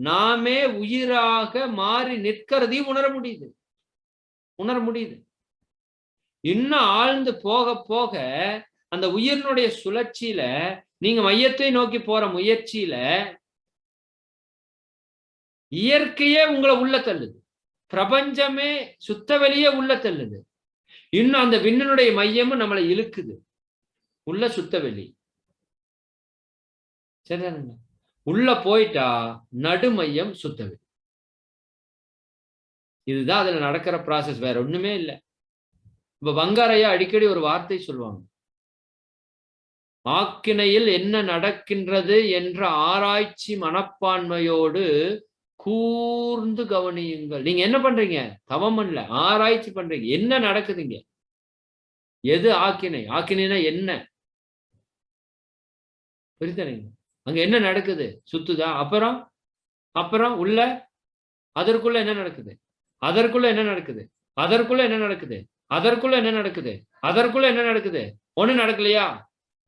நாமே உயிராக மாறி நிற்கிறதையும் உணர முடியுது. இன்னும் ஆழ்ந்து போக போக அந்த உயிரினுடைய சுழற்சியில நீங்க மையத்தை நோக்கி போற முயற்சியில இயற்கையே உங்களை உள்ள தள்ளுது. பிரபஞ்சமே சுத்த வெளியே உள்ள தள்ளுது. இன்னும் அந்த விண்ணினுடைய மையமும் நம்மளை இழுக்குது. உள்ள சுத்த வெளி. சரிதானுங்க? உள்ள போயிட்டா நடுமையம் சுத்த வெளி. இதுதான் அதுல நடக்கிற ப்ராசஸ், வேற ஒண்ணுமே இல்லை. இப்ப பங்காரையா அடிக்கடி ஒரு வார்த்தை சொல்லுவாங்க. ஆக்கினையில் என்ன நடக்கின்றது என்ற ஆராய்ச்சி மனப்பான்மையோடு கூர்ந்து கவனியுங்கள். நீங்க என்ன பண்றீங்க? தவம் இல்ல, ஆராய்ச்சி பண்றீங்க. என்ன நடக்குதுங்க? எது ஆக்கினை? ஆக்கினைனா என்ன? புரியுதுங்க? அங்க என்ன நடக்குது? சுத்துதா? அப்புறம் அப்புறம் உள்ள அதற்குள்ள என்ன நடக்குது? அதற்குள்ள என்ன நடக்குது? அதற்குள்ள என்ன நடக்குது? அதற்குள்ள என்ன நடக்குது? அதற்குள்ள என்ன நடக்குது? ஒண்ணு நடக்கலையா?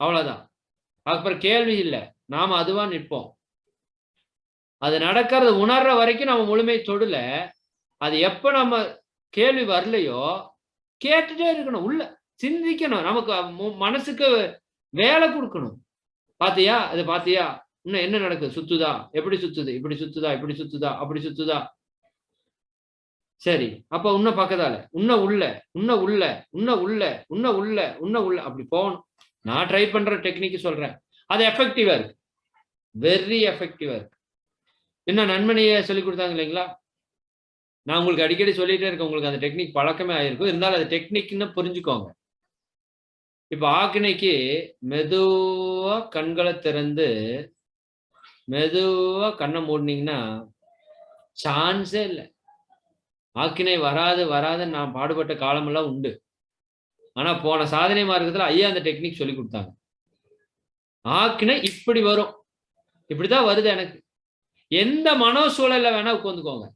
அவ்வளவுதான். அப்புறம் கேள்வி இல்லை. நாம அதுவா நிற்போம். அது நடக்கிறது உணர்ற வரைக்கும் நம்ம முழுமை தொடல. அது எப்ப நம்ம கேள்வி வரலையோ கேட்டுட்டே இருக்கணும். உள்ள சிந்திக்கணும். நமக்கு மனசுக்கு வேலை கொடுக்கணும். பாத்தியா? அது பாத்தியா? இன்னும் என்ன நடக்குது? சுத்துதா? எப்படி சுத்துது? இப்படி சுத்துதா? இப்படி சுத்துதா? அப்படி சுத்துதா? சரி, அப்ப உன்ன பக்கத்தால உன்ன உள்ள உன்ன உள்ள உன்ன உள்ள உன்ன உள்ள உன்ன உள்ள அப்படி போகணும். நான் ட்ரை பண்ற டெக்னிக் சொல்றேன். அது எஃபெக்டிவா இருக்கு. வெரி எஃபெக்டிவா இருக்கு. என்ன நண்பனையே சொல்லி கொடுத்தாங்க இல்லைங்களா? நான் உங்களுக்கு அடிக்கடி சொல்லிட்டே இருக்கேன். உங்களுக்கு அந்த டெக்னிக் பழக்கமே ஆயிருக்கும். இருந்தாலும் அது டெக்னிக்னு புரிஞ்சுக்கோங்க. இப்ப ஆக்கினைக்கு மெதுவா கண்களை திறந்து மெதுவா கண்ணை மூடினீங்கன்னா சான்ஸே இல்லை. ஆக்கினை வராது வராதுன்னு நான் பாடுபட்ட காலமெல்லாம் உண்டு. ஆனா போன சாதனை மார்க்கத்துல ஐயா அந்த டெக்னிக் சொல்லி கொடுத்தாங்க. ஆக்கினை இப்படி வரும். இப்படிதான் வருது எனக்கு. எந்த மனோ சூழல்ல வேணா உட்காந்துக்கோங்க.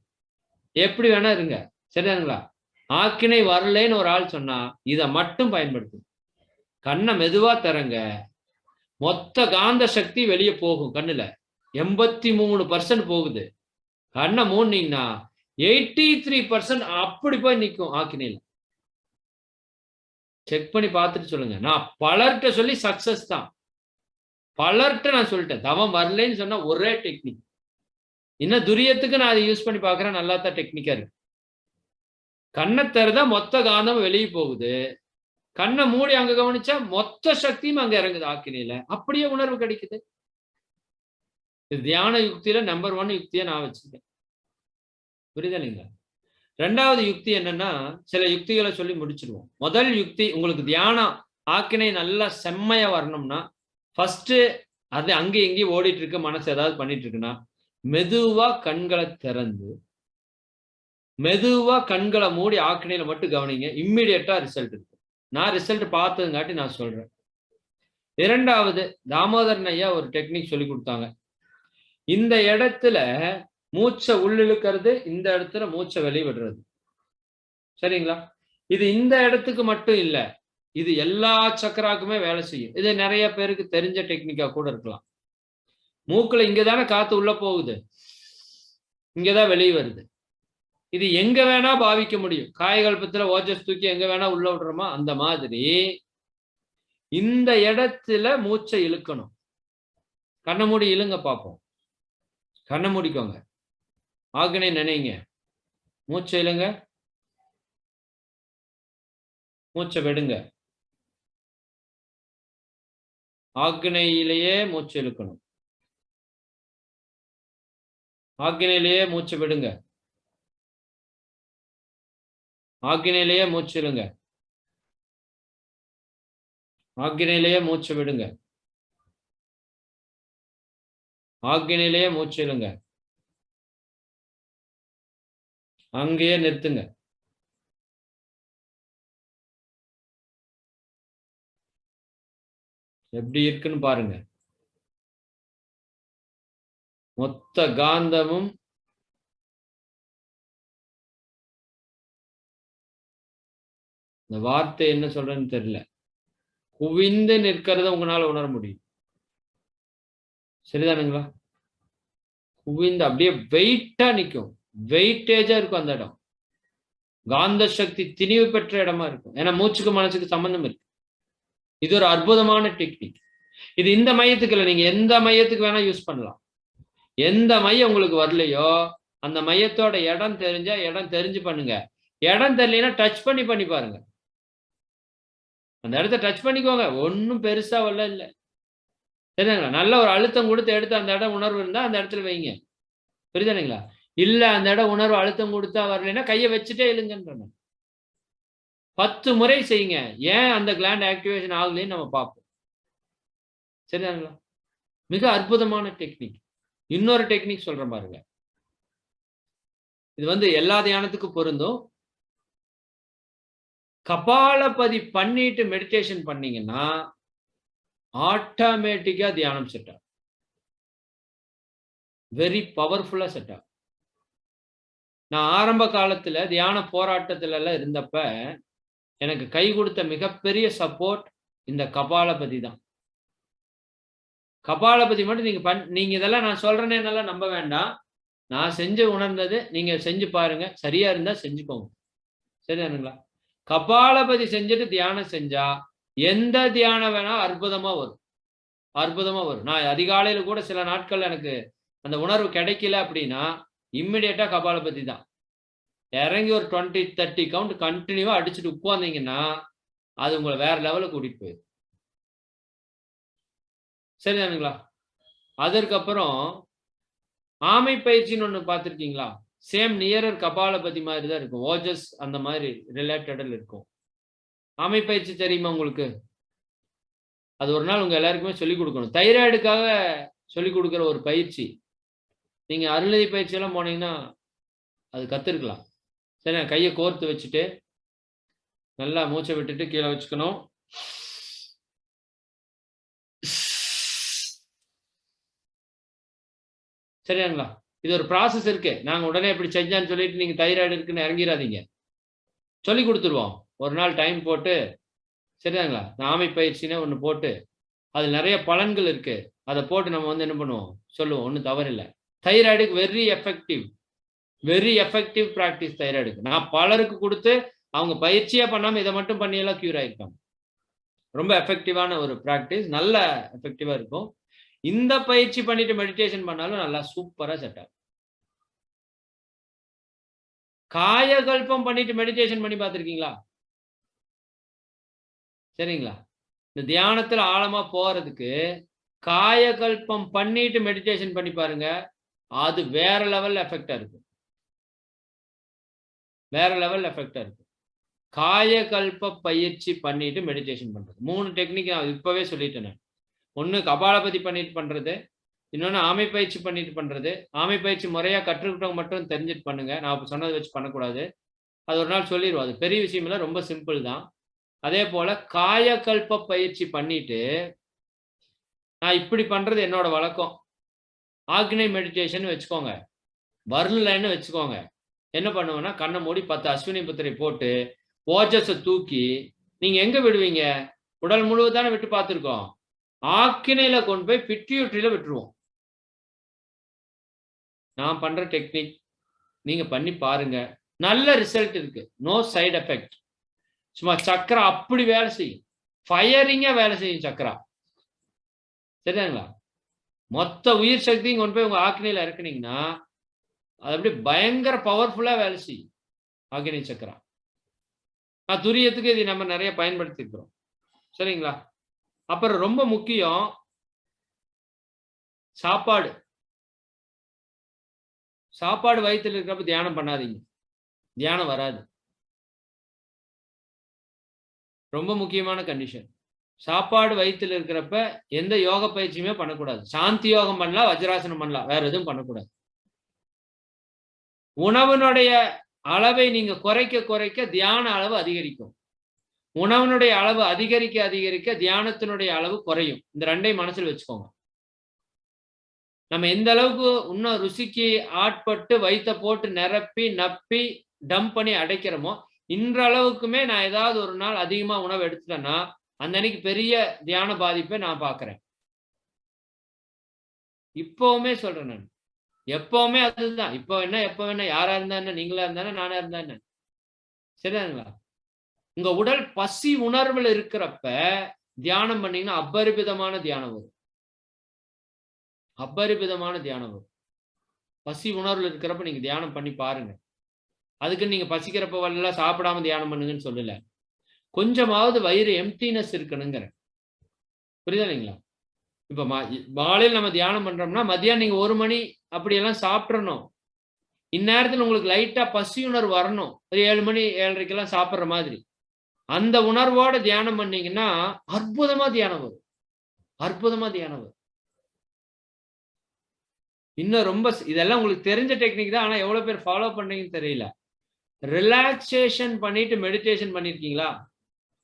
எப்படி வேணா இருங்க. சரிதானுங்களா? ஆக்கினை வரலைன்னு ஒரு ஆள் சொன்னா இதை மட்டும் பயன்படுத்து. கண்ணை மெதுவா தரங்க. மொத்த காந்த சக்தி வெளியே போகும். கண்ணுல 83% போகுது. கண்ணை மூடினீங்கன்னா 83% அப்படி போய் நிற்கும் ஆக்கினையில. செக் பண்ணி பார்த்துட்டு சொல்லுங்க. நான் பலர்கிட்ட சொல்லி சக்சஸ் தான். பலர்கிட்ட நான் சொல்லிட்டேன். தவம் வரலைன்னு சொன்னா ஒரே டெக்னிக். இன்னும் துரியத்துக்கு நான் அதை யூஸ் பண்ணி பார்க்குறேன். நல்லா தான் டெக்னிக்கா இருக்கு. கண்ணை திறந்தா மொத்த காந்தம் வெளியே போகுது. கண்ணை மூடி அங்க கவனிச்சா மொத்த சக்தியும் அங்க இறங்குது ஆக்கினையில. அப்படியே உணர்வு கிடைக்குது. இது தியான யுக்தியில நம்பர் 1 யுக்தியை நான் வச்சிருக்கேன். புரியுதா இல்லைங்களா? 2வது யுக்தி என்னன்னா, சில யுக்திகளை சொல்லி முடிச்சிருவோம். முதல் யுக்தி உங்களுக்கு தியானம் ஆக்கினை நல்லா செம்மையா வரணும்னா ஃபர்ஸ்ட் அது அங்கே இங்கேயும் ஓடிட்டு இருக்கு, மனசு ஏதாவது பண்ணிட்டு இருக்குன்னா மெதுவா கண்களை திறந்து மெதுவா கண்களை மூடி ஆக்கினையில மட்டும் கவனிங்க. இம்மிடியட்டா ரிசல்ட் இருக்கு. நான் ரிசல்ட் பார்த்ததுங்காட்டி நான் சொல்றேன். இரண்டாவது, தாமோதரன் ஐயா ஒரு டெக்னிக் சொல்லி கொடுத்தாங்க. இந்த இடத்துல மூச்சை உள்ளிழுக்கிறது, இந்த இடத்துல மூச்சை வெளிவிடுறது. சரிங்களா? இது இந்த இடத்துக்கு மட்டும் இல்ல, இது எல்லா சக்கராக்குமே வேலை செய்யும். இது நிறைய பேருக்கு தெரிஞ்ச டெக்னிக்கா கூட இருக்கலாம். மூக்குல இங்கதானே காத்து உள்ள போகுது, இங்கதான் வெளியே வருது. இது எங்க வேணா பாவிக்க முடியும். காயகல்பத்துல ஓஜஸ் தூக்கி எங்க வேணா உள்ள விடுறோமா, அந்த மாதிரி இந்த இடத்துல மூச்சை இழுக்கணும். கண்ணை மூடி இழுங்க பார்ப்போம். கண்ணை மூடிக்கோங்க. ஆக்னை நினைங்க. மூச்சை இழுங்க, மூச்சை விடுங்க. ஆக்னையிலேயே மூச்சு இழுக்கணும், ஆக்னையிலேயே மூச்சு விடுங்க, ஆக்னையிலேயே மூச்சு இழுங்க, ஆக்னையிலேயே மூச்சு விடுங்க, ஆக்னையிலேயே மூச்சு இழுங்க. அங்கேயே நிறுத்துங்க. எப்படி இருக்குன்னு பாருங்க. மொத்த காந்தமும் இந்த வார்த்தை என்ன சொல்றேன்னு தெரியல, குவிந்து நிற்கிறத உங்களால உணர முடியும். சரிதானுங்களா? குவிந்து அப்படியே வெயிட்டா நிற்கும், வெயிட்டேஜா இருக்கும் அந்த இடம். காந்த சக்தி திணிவு பெற்ற இடமா இருக்கும். ஏன்னா மூச்சுக்கு மனசுக்கு சம்பந்தம் இருக்கு. இது ஒரு அற்புதமான டெக்னிக். இது இந்த மையத்துக்கு இல்லை, நீங்க எந்த மையத்துக்கு வேணா யூஸ் பண்ணலாம். எந்த மையம் உங்களுக்கு வரலையோ அந்த மையத்தோட இடம் தெரிஞ்சா இடம் தெரிஞ்சு பண்ணுங்க. இடம் தெரியலன்னா டச் பண்ணி பாருங்க. அந்த இடத்த டச் பண்ணிக்கோங்க. ஒன்றும் பெருசா வரல இல்லை. சரிங்களா? நல்ல ஒரு அழுத்தம் கொடுத்து எடுத்து அந்த இடம் உணர்வு இருந்தா அந்த இடத்துல வைங்க. புரியுதுங்களா? இல்ல அந்த இடம் உணர்வு அழுத்தம் கொடுத்தா வரலைன்னா கையை வச்சுட்டே இழுங்கன்ற 10 முறை செய்யுங்க. ஏன் அந்த கிளாண்ட் ஆக்டிவேஷன் ஆகலைன்னு நம்ம பார்ப்போம். சரிதாங்களா? மிக அற்புதமான டெக்னிக். இன்னொரு டெக்னிக் சொல்றேன் பாருங்க. இது வந்து எல்லா தியானத்துக்கும் பொருந்தும். கபாலபதி பண்ணிட்டு மெடிடேஷன் பண்ணீங்கன்னா ஆட்டோமேட்டிக்கா தியானம் செட் ஆகும். வெரி பவர்ஃபுல்லா செட் ஆகும். நான் ஆரம்ப காலத்துல தியான போராட்டத்துல எல்லாம் இருந்தப்ப எனக்கு கை கொடுத்த மிகப்பெரிய சப்போர்ட் இந்த கபாலபதி தான். கபாலபதி மட்டும் நீங்க இதெல்லாம் நான் சொல்றேனே நல்லா நம்ப வேண்டாம். நான் செஞ்சு உணர்ந்தது நீங்க செஞ்சு பாருங்க. சரியா இருந்தா செஞ்சுக்கோங்க. சரிதானுங்களா? கபாலபதி செஞ்சுட்டு தியானம் செஞ்சா எந்த தியானம் வேணா அற்புதமா வரும். அற்புதமா வரும். நான் அதிகாலையில கூட சில நாட்கள் எனக்கு அந்த உணர்வு கிடைக்கல அப்படின்னா இம்மிடியட்டா கபாலபதி தான். இறங்கி ஒரு 20-30 கவுண்ட் கண்டினியூவா அடிச்சுட்டு உட்கார்ந்தீங்கன்னா அது உங்களை வேற லெவலுக்கு கூட்டிட்டு போயிடும். சரிதானுங்களா? அதற்கப்புறம் ஆமை பயிற்சின்னு ஒண்ணு பார்த்திருக்கீங்களா? சேம் நியரர் கபாலபதி மாதிரி தான் இருக்கும். ஓஜஸ் அந்த மாதிரி ரிலேட்டடில் இருக்கும். ஆமை பயிற்சி தெரியுமா உங்களுக்கு? அது ஒரு நாள் உங்க எல்லாருக்குமே சொல்லிக் கொடுக்கணும். தைராய்டுக்காக சொல்லிக் கொடுக்குற ஒரு பயிற்சி. நீங்க அருளதி பயிற்சி எல்லாம் போனீங்கன்னா அது கத்துருக்கலாம். சரி, கையை கோர்த்து வச்சுட்டு நல்லா மூச்சை விட்டுட்டு கீழே வச்சுக்கணும். சரியாங்களா? இது ஒரு ப்ராசஸ் இருக்கு. நாங்க உடனே இப்படி செஞ்சான்னு சொல்லிட்டு நீங்க தைராய்டு இருக்குன்னு இறங்கிடாதீங்க. சொல்லி கொடுத்துருவோம். ஒரு நாள் டைம் போட்டு. சரிதாங்களா? ஆமை பயிற்சினே ஒன்று போட்டு அது நிறைய பலன்கள் இருக்கு. அதை போட்டு நம்ம வந்து என்ன பண்ணுவோம் சொல்லுவோம். ஒன்றும் தவறில்லை. தைராய்டுக்கு வெரி எஃபெக்டிவ் ப்ராக்டிஸ் தைராய்டுக்கு. நான் பலருக்கு கொடுத்து அவங்க பயிற்சியே பண்ணாம இதை மட்டும் பண்ணியெல்லாம் கியூர் ஆயிருக்காங்க. ரொம்ப எஃபெக்டிவான ஒரு ப்ராக்டிஸ். நல்ல எஃபெக்டிவா இருக்கும். இந்த பயிற்சி பண்ணிட்டு மெடிடேஷன் பண்ணாலும் நல்லா சூப்பரா செட் ஆகும். காயகல்பம் பண்ணிட்டு மெடிடேஷன் பண்ணி பார்த்திருக்கீங்களா? சரிங்களா? இந்த தியானத்துல ஆழமா போறதுக்கு காயகல்பம் பண்ணிட்டு மெடிடேஷன் பண்ணி பாருங்க. அது வேற லெவல் எஃபெக்டா இருக்கும். வேற லெவல் எஃபெக்டா இருக்கும். காயகல்ப பயிற்சி பண்ணிட்டு மெடிடேஷன் பண்றது. 3 டெக்னிக் நான் இப்பவே சொல்லிட்டேன். ஒண்ணு கபாலபதி பண்ணிட்டு பண்றது, இன்னொன்னு ஆமை பயிற்சி பண்ணிட்டு பண்றது. ஆமை பயிற்சி முறையா கற்றுக்கிட்டவங்க மட்டும் தெரிஞ்சுட்டு பண்ணுங்க. நான் சொன்னதை வச்சு பண்ணக்கூடாது. அது ஒரு நாள் சொல்லிடுவோம். அது பெரிய விஷயம் இல்லை, ரொம்ப சிம்பிள் தான். அதே போல காயகல்ப பயிற்சி பண்ணிட்டு நான் இப்படி பண்றது என்னோட வழக்கம். ஆக்னை மெடிடேஷன் வச்சுக்கோங்க, வரலன்னு வச்சுக்கோங்க. என்ன பண்ணுவேன்னா கண்ணை மூடி 10 அஸ்வினி புத்திரை போட்டு ஓஜஸை தூக்கி நீங்க எங்க விடுவீங்க? உடல் முழுவதான விட்டு பார்த்துருக்கோம். ஆக்கினையில கொண்டு போய் பிட்யூட்டரியில விட்டுருவோம். நான் பண்ற டெக்னிக் நீங்க பண்ணி பாருங்க. நல்ல ரிசல்ட் இருக்கு. No side effect. சும்மா சக்கரா அப்படி வேலை செய்யும். ஃபயரிங்கா வேலை செய்யும் சக்கரா. சரிங்களா? மொத்த உயிர் சக்தியும் கொண்டு போய் உங்க ஆக்கினையில இறக்குனீங்கன்னா அது அப்படியே பயங்கர பவர்ஃபுல்லா வேலை செய்யும் ஆக்கினை சக்கரா. துரியத்துக்கு இது நம்ம நிறைய பயன்படுத்தி இருக்கிறோம். சரிங்களா? அப்புறம் ரொம்ப முக்கியம் சாப்பாடு. சாப்பாடு வயிற்றுல இருக்கிறப்ப தியானம் பண்ணாதீங்க. தியானம் வராது. ரொம்ப முக்கியமான கண்டிஷன். சாப்பாடு வயிற்றுல இருக்கிறப்ப எந்த யோக பயிற்சியுமே பண்ணக்கூடாது. சாந்தி யோகம் பண்ணலாம், வஜ்ராசனம் பண்ணலாம், வேற எதுவும் பண்ணக்கூடாது. உணவினுடைய அளவை நீங்க குறைக்க குறைக்க தியான அளவு அதிகரிக்கும். உணவினுடைய அளவு அதிகரிக்க அதிகரிக்க தியானத்தினுடைய அளவு குறையும். இந்த ரெண்டையும் மனசில் வச்சுக்கோங்க. நம்ம எந்த அளவுக்கு இன்னும் ருசிக்கு ஆட்பட்டு வயிற்ற போட்டு நிரப்பி நப்பி டம்ப் பண்ணி அடைக்கிறோமோ, இன்றளவுக்குமே நான் ஏதாவது ஒரு நாள் அதிகமா உணவு எடுத்துட்டேன்னா அந்த அன்னைக்கு பெரிய தியான பாதிப்பை நான் பார்க்கிறேன். இப்பவுமே சொல்றேன் நான். எப்பவுமே அதுதான். இப்போ என்ன எப்ப வேணா யாரா இருந்தா என்ன, நீங்களா இருந்தானே நானா இருந்தா என்ன. சரிதானுங்களா? உங்க உடல் பசி உணர்வுல இருக்கிறப்ப தியானம் பண்ணீங்கன்னா அபரிமிதமான தியானம் வரும். அபரிமிதமான தியானம் வரும். பசி உணர்வுல இருக்கிறப்ப நீங்க தியானம் பண்ணி பாருங்க. அதுக்கு நீங்க பசிக்கிறப்ப எல்லாம் சாப்பிடாம தியானம் பண்ணுங்கன்னு சொல்லல. கொஞ்சமாவது வயிறு எம்டினஸ் இருக்கணுங்கிற. புரியுதா இல்லைங்களா? இப்ப மாலையில் நம்ம தியானம் பண்றோம்னா மதியானம் நீங்க 1 மணி அப்படியெல்லாம் சாப்பிடணும். இந்நேரத்தில் உங்களுக்கு லைட்டா பசி உணர்வு வரணும். ஒரு 7 மணி 7:30 சாப்பிடுற மாதிரி. அந்த உணர்வோட தியானம் பண்ணீங்கன்னா அற்புதமா தியானம் வரும். அற்புதமா தியானம் வரும். இன்னும் ரொம்ப இதெல்லாம் உங்களுக்கு தெரிஞ்ச டெக்னிக் தான். ஆனா எவ்வளவு பேர் ஃபாலோ பண்றீங்கன்னு தெரியல. ரிலாக்ஸேஷன் பண்ணிட்டு மெடிடேஷன் பண்ணிருக்கீங்களா?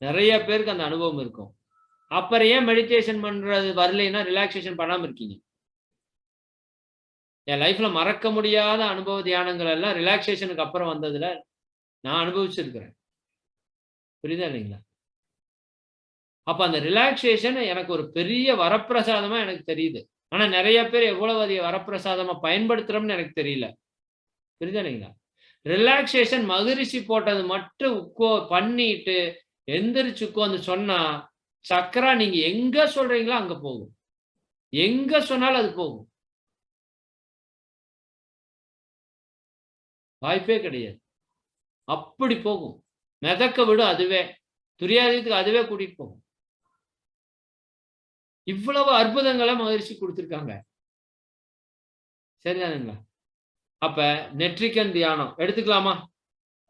நிறைய பேருக்கு அந்த அனுபவம் இருக்கும். அப்புறம் ஏன் மெடிடேஷன் பண்றது வரலைன்னா ரிலாக்ஸேஷன் பண்ணாம இருக்கீங்க? என் லைஃப்ல மறக்க முடியாத அனுபவ தியானங்கள் எல்லாம் ரிலாக்ஸேஷனுக்கு அப்புறம் வந்ததுல நான் அனுபவிச்சிருக்கிறேன். புரியுதா இல்லைங்களா? அப்ப அந்த ரிலாக்ஸேஷன் எனக்கு ஒரு பெரிய வரப்பிரசாதமா எனக்கு தெரியுது. ஆனா நிறைய பேர் எவ்வளவு அதிக வரப்பிரசாதமா பயன்படுத்துறோம்னு எனக்கு தெரியல. புரியுதா இல்லைங்களா? ரிலாக்ஸேஷன் மகரிஷி போட்டது மட்டும் பண்ணிட்டு எந்திரிச்சு உட்கார்ந்து சொன்னா சக்கரா நீங்க எங்க சொல்றீங்களோ அங்க போகும். எங்க சொன்னாலும் அது போகும். வாய்ப்பே கிடையாது. அப்படி போகும். மிதக்க விடும் அதுவே. துரியாதீதத்துக்கு அதுவே கூட்டிட்டு போகும். இவ்வளவு அற்புதங்களை மகிழ்ச்சி கொடுத்திருக்காங்க. சரிதானுங்களா? அப்ப நெற்றிக்கண் தியானம் எடுத்துக்கலாமா?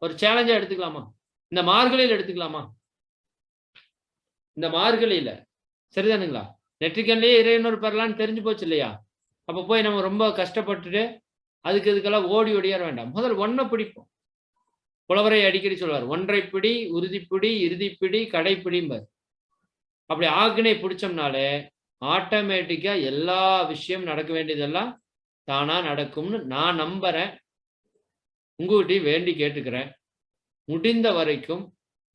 ஒரு சேலஞ்சா எடுத்துக்கலாமா? இந்த மார்கழியில் எடுத்துக்கலாமா? இந்த மார்கழியில சரிதானுங்களா? நெற்றிக்கண்லயே இறைவனூர் பெறலான்னு தெரிஞ்சு போச்சு இல்லையா? அப்ப போய் நம்ம ரொம்ப கஷ்டப்பட்டுட்டு அதுக்கு இதுக்கெல்லாம் ஓடி ஓடியார வேண்டாம். முதல் ஒன்ன பிடிப்போம். புலவரை அடிக்கடி சொல்வார், ஒன்றை பிடி, உறுதிப்பிடி, இறுதிப்பிடி, கடைப்பிடிம்பார். அப்படி ஆக்னை பிடிச்சோம்னாலே ஆட்டோமேட்டிக்கா எல்லா விஷயம் நடக்க வேண்டியதெல்லாம் தானா நடக்கும்னு நான் நம்புறேன். உங்ககிட்டயும் வேண்டி கேட்டுக்கிறேன். முடிந்த வரைக்கும்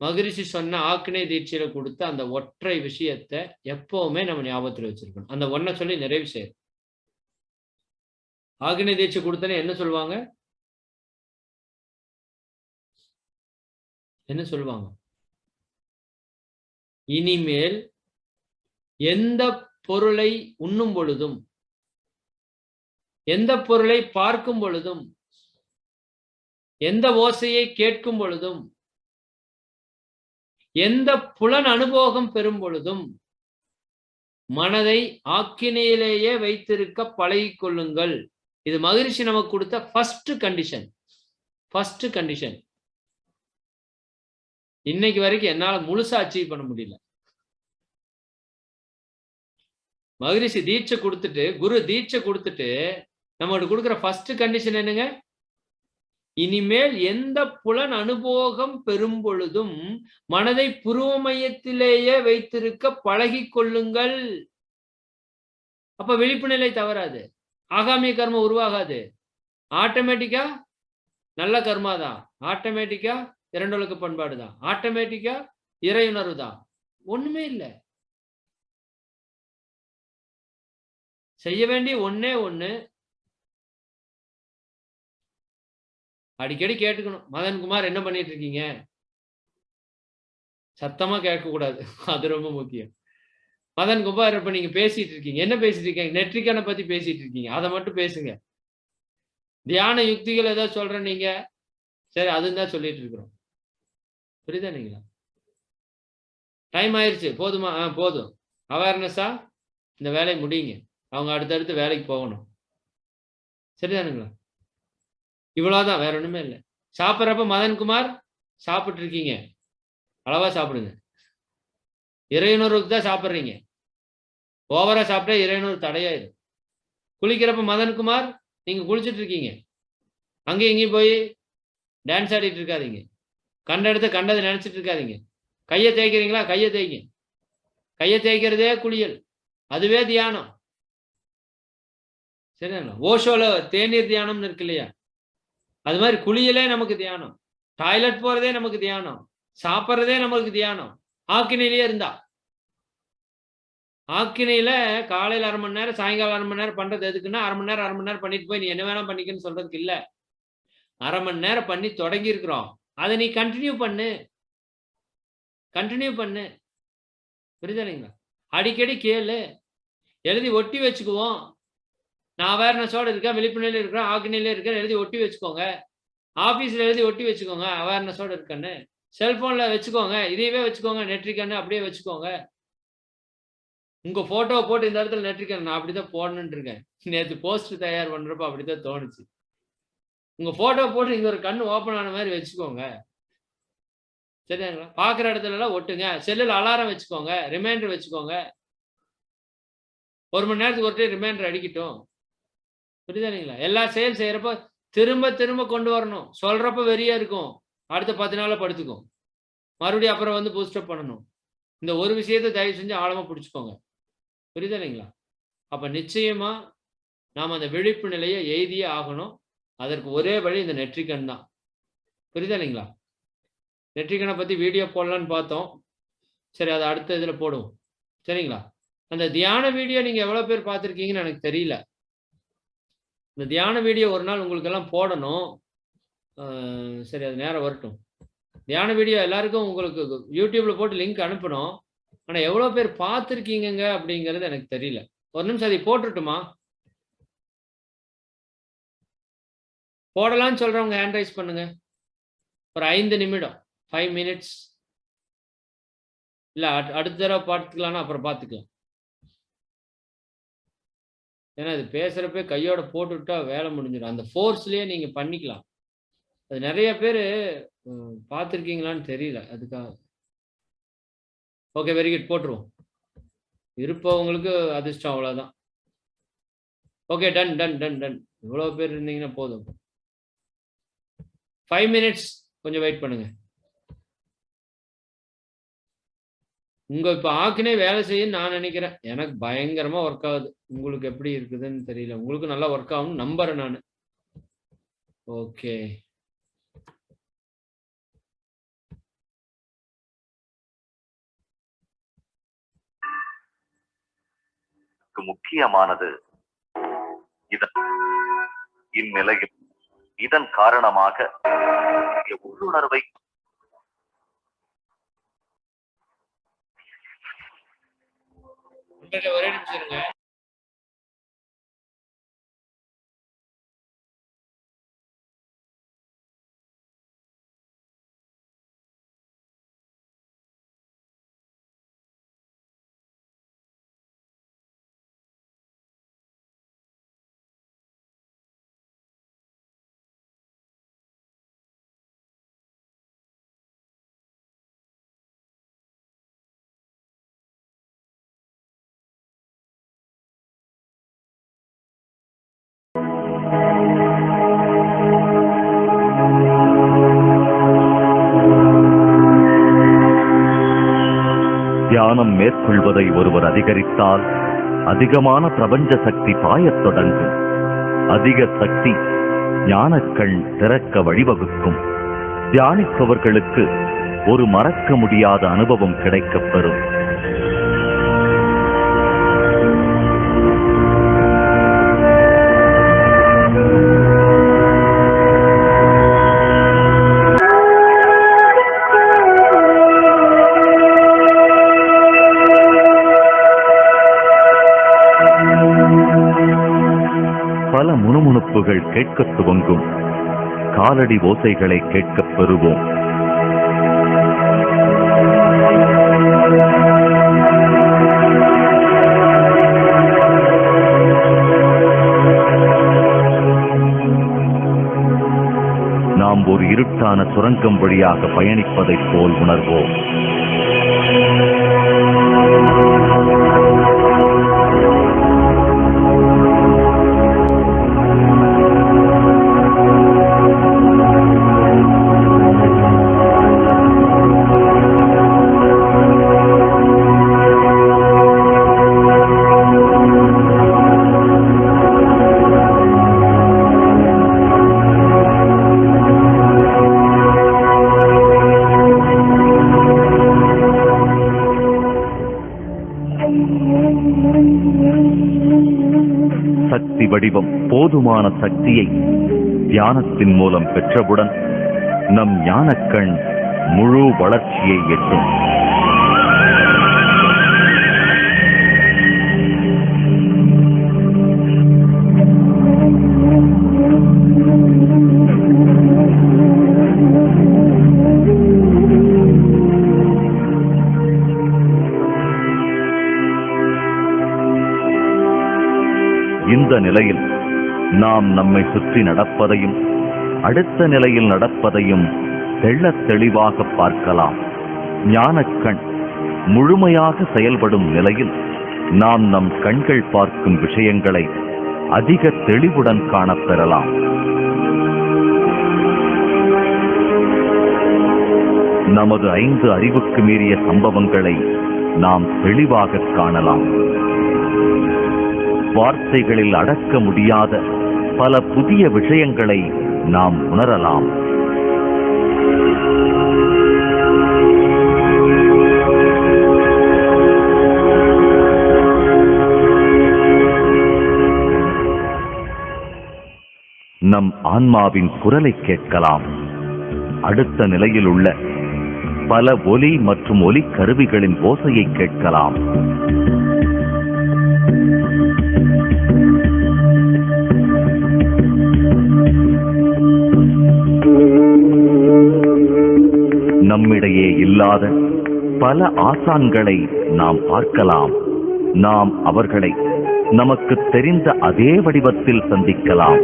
மகரிஷி சொன்ன ஆக்னை தீட்சையில கொடுத்த அந்த ஒற்றை விஷயத்தை எப்பவுமே நம்ம ஞாபகத்துல வச்சிருக்கணும். அந்த ஒன்றை சொல்லி நிறைவு செய்யும். ஆக்னை தீட்சை கொடுத்தனே என்ன சொல்லுவாங்க? என்ன சொல்லுவாங்க? இனிமேல் எந்த பொருளை உண்ணும் பொழுதும், எந்த பொருளை பார்க்கும் பொழுதும், எந்த ஓசையை கேட்கும் பொழுதும், எந்த புலன் அனுபவம் பெறும் பொழுதும் மனதை ஆக்கினையிலேயே வைத்திருக்க பழகிக் கொள்ளுங்கள். இது மகரிஷி நமக்கு கொடுத்த ஃபர்ஸ்ட் கண்டிஷன். இன்னைக்கு வரைக்கும் என்னால முழுசா அச்சீவ் பண்ண முடியல. மகரிஷி தீட்சை கொடுத்துட்டு, குரு தீட்சை கொடுத்துட்டு, நம்மளுக்கு கொடுக்கிற ஃபர்ஸ்ட் கண்டிஷன் என்னங்க? இனிமேல் எந்த புலன் அனுபோகம் பெறும் பொழுதும் மனதை புருவ மையத்திலேயே வைத்திருக்க பழகிக் கொள்ளுங்கள். அப்ப விழிப்பு நிலை தவறாது. ஆகாமிய கர்மம் உருவாகாது. ஆட்டோமேட்டிக்கா நல்ல கர்மா தான். ஆட்டோமேட்டிக்கா இரண்டொழுக்க பண்பாடு தான். ஆட்டோமேட்டிக்கா இறையுணர்வு தான். ஒண்ணுமே இல்ல. செய்ய வேண்டிய ஒண்ணே ஒண்ணு. அடிக்கடி கேட்டுக்கணும். மதன்குமார் என்ன பண்ணிட்டு இருக்கீங்க? சத்தமா கேட்கக்கூடாது. அது ரொம்ப முக்கியம். மதன்குமார் இப்ப நீங்க பேசிட்டு இருக்கீங்க. என்ன பேசிட்டு இருக்கீங்க? நெற்றிக்கண்ண பத்தி பேசிட்டு இருக்கீங்க. அத மட்டும் பேசுங்க. தியான யுக்திகள் ஏதாவது சொல்றேன் நீங்க. சரி அதுன்னு தான் சொல்லிட்டு இருக்கிறோம். புரியுதா இல்லைங்களா? டைம் ஆயிருச்சு. போதுமா? போதும். அவேர்னஸா இந்த வேலைய முடியுங்க. அவங்க அடுத்தடுத்து வேலைக்கு போகணும். சரிதானுங்களா? இவ்வளவுதான். வேற ஒண்ணுமே இல்ல. சாப்பிடுறப்ப மதன்குமார் சாப்பிட்டு இருக்கீங்க. அளவா சாப்பிடுங்க. இறையுணர்வுக்கு தான் சாப்பிடுறீங்க. ஓவரா சாப்பிட்டா இறையுணர்வு தடையாயிரும். குளிக்கிறப்ப மதன்குமார் நீங்க குளிச்சிட்டு இருக்கீங்க. அங்கேயும் இங்கேயும் போய் டான்ஸ் ஆடிட்டு இருக்காதீங்க. கண்ட இடத்த கண்டதை நினைச்சிட்டு இருக்காதீங்க. கைய தேய்க்கிறீங்களா? கைய தேய்ங்க. கைய தேய்க்கிறதே குளியல். அதுவே தியானம். சரிங்களா? ஓஷோல தேநீர் தியானம்னு இருக்கு இல்லையா? அது மாதிரி குளியலே நமக்கு தியானம். டாய்லெட் போறதே நமக்கு தியானம். சாப்பிடுறதே நமக்கு தியானம். ஆக்கினிலேயே இருந்தா. ஆக்கினையில காலையில 1/2 மணி நேரம், சாயங்காலம் 1/2 மணி நேரம் பண்றது எதுக்குன்னா, 1/2 மணி நேரம், 1/2 மணி நேரம் பண்ணிட்டு போய் நீ என்ன வேணா பண்ணிக்கன்னு சொல்றதுக்கு இல்ல. 1/2 மணி நேரம் பண்ணி தொடங்கி இருக்கிறோம். அத நீ கன்டின்யூ பண்ணு. கன்டின்யூ பண்ணு. புரியுதா இல்லைங்களா? அடிக்கடி கேளு. எழுதி ஒட்டி வச்சுக்குவோம். நான் அவேர்னஸோட இருக்கேன், விழிப்புணர்வுல இருக்கிறேன், ஆக்கினையில இருக்கேன் எழுதி ஒட்டி வச்சுக்கோங்க. ஆபீஸ்ல எழுதி ஒட்டி வச்சுக்கோங்க. அவேர்னஸோட இருக்கேன்னு. செல்போன்ல வச்சுக்கோங்க. இதையவே வச்சுக்கோங்க. நெற்றிக்கண்ணு அப்படியே வச்சுக்கோங்க. உங்க போட்டோவ போட்டு இந்த இடத்துல நெற்றிக்கண்ணு நான் அப்படிதான் போடணும்னு இருக்கேன். நேத்து போஸ்ட் தயார் பண்றப்ப அப்படித்தான் தோணுச்சு. உங்க போட்டோ போட்டு இங்க ஒரு கண்ணு ஓப்பன் ஆன மாதிரி வச்சுக்கோங்க. சரிங்களா? பார்க்குற இடத்துல எல்லாம் ஒட்டுங்க. செல்லுல அலாரம் வச்சுக்கோங்க. ரிமைண்டர் வச்சுக்கோங்க. 1 மணி நேரத்துக்கு ஒரு டைம் ரிமைண்டர் அடிக்கட்டும். புரியுதா இல்லைங்களா? எல்லா செயல் செய்யறப்ப திரும்ப திரும்ப கொண்டு வரணும். சொல்றப்ப வெறியா இருக்கும். அடுத்த 10 நாள்ல படுத்துக்கும். மறுபடியும் அப்புறம் வந்து பூஸ்டப் பண்ணணும். இந்த ஒரு விஷயத்த தயவு செஞ்சு ஆழமா புடிச்சுக்கோங்க. புரியுதா இல்லைங்களா? அப்ப நிச்சயமா நாம அந்த விழிப்பு நிலைய எய்தியே ஆகணும். அதற்கு ஒரே வழி இந்த நெற்றிக்கண் தான். புரியுதா இல்லைங்களா? நெற்றிக்கண்ண பத்தி வீடியோ போடலான்னு பார்த்தோம். சரி அத அடுத்த இதுல போடுவோம். சரிங்களா? அந்த தியான வீடியோ நீங்க எவ்வளவு பேர் பார்த்திருக்கீங்கன்னு எனக்கு தெரியல. இந்த தியான வீடியோ ஒரு நாள் உங்களுக்கெல்லாம் போடணும். அ சரி அது நேரம் வரட்டும். தியான வீடியோ எல்லாருக்கும் உங்களுக்கு YouTubeல போட்டு லிங்க் அனுப்பணும். ஆனா எவ்வளோ பேர் பார்த்திருக்கீங்கங்க அப்படிங்கிறது எனக்கு தெரியல. ஒரு நிமிஷம் அதை போட்டுறட்டுமா? போடலான்னு சொல்றவங்க ஹேண்ட் ரைஸ் பண்ணுங்க. ஒரு 5 நிமிடம். 5 மினிட்ஸ். இல்ல அடுத்த தடவ பார்த்துக்கலாம்னா அப்புறம் பார்த்துக்கலாம். ஏன்னா இது பேசுறப்பயே கையோட போட்டுவிட்டா வேலை முடிஞ்சிடும். அந்த ஃபோர்ஸ்லயே நீங்க பண்ணிக்கலாம். அது நெறைய பேரு பார்த்திருக்கீங்களான்னு தெரியல. அதுக்காக. ஓகே வெரி குட் போட்டுருவோம். இருப்பவங்களுக்கு அதிர்ஷ்டம் அவ்வளோதான். Okay done, done, done, done. இவ்வளோ பேர் இருந்தீங்கன்னா போதும். 5 மினிட்ஸ் கொஞ்சம் வெயிட் பண்ணுங்க. உங்க இப்ப ஆக்கினே வேலை செய்யும்ன்னு நான் நெனைக்கிறேன். எனக்கு பயங்கரமா ஒர்க் ஆகுது. உங்களுக்கு எப்படி இருக்குதுன்னு தெரியல. உங்களுக்கு நல்லா ஒர்க் ஆகும்னு நம்புறேன் நானு. ஓகே. முக்கியமானது இந்நிலையில் இதன் காரணமாக உள்ளுணர்வை ஒரே நிமிஷம் இருங்க. தியானம் மேற்கொள்வதை ஒருவர் அதிகரித்தால் அதிகமான பிரபஞ்ச சக்தி பாயத் தொடங்கும். அதிக சக்தி ஞானக்கண் திறக்க வழிவகுக்கும். தியானிப்பவர்களுக்கு ஒரு மறக்க முடியாத அனுபவம் கிடைக்கப் பெறும். பல முணுமுணுப்புகள் கேட்கத் துவங்கும். காலடி ஓசைகளை கேட்கப் பெறுவோம். நாம் ஒரு இருட்டான சுரங்கம் வழியாக பயணிப்பதைப் போல் உணர்வோம். சக்தி வடிவம் போதுமான சக்தியை தியானத்தின் மூலம் பெற்றவுடன் நம் ஞானக்கண் முழு வளர்ச்சியை எட்டும். இந்த நிலையில் நாம் நம்மை சுற்றி நடப்பதையும் அடுத்த நிலையில் நடப்பதையும் தெள்ளத் தெளிவாக பார்க்கலாம். ஞானக்கண் முழுமையாக செயல்படும் நிலையில் நாம் நம் கண்கள் பார்க்கும் விஷயங்களை அதிக தெளிவுடன் காணப்பெறலாம். நமது 5 அறிவுக்கு மீறிய சம்பவங்களை நாம் தெளிவாக காணலாம். வார்த்தைகளில் அடக்க முடியாத பல புதிய விஷயங்களை நாம் உணரலாம். நம் ஆன்மாவின் குரலை கேட்கலாம். அடுத்த நிலையில் உள்ள பல ஒலி மற்றும் ஒலி கருவிகளின் ஓசையை கேட்கலாம். நம்மிடையே இல்லாத பல ஆசான்களை நாம் பார்க்கலாம். நாம் அவர்களை நமக்கு தெரிந்த அதே வடிவத்தில் சந்திக்கலாம்.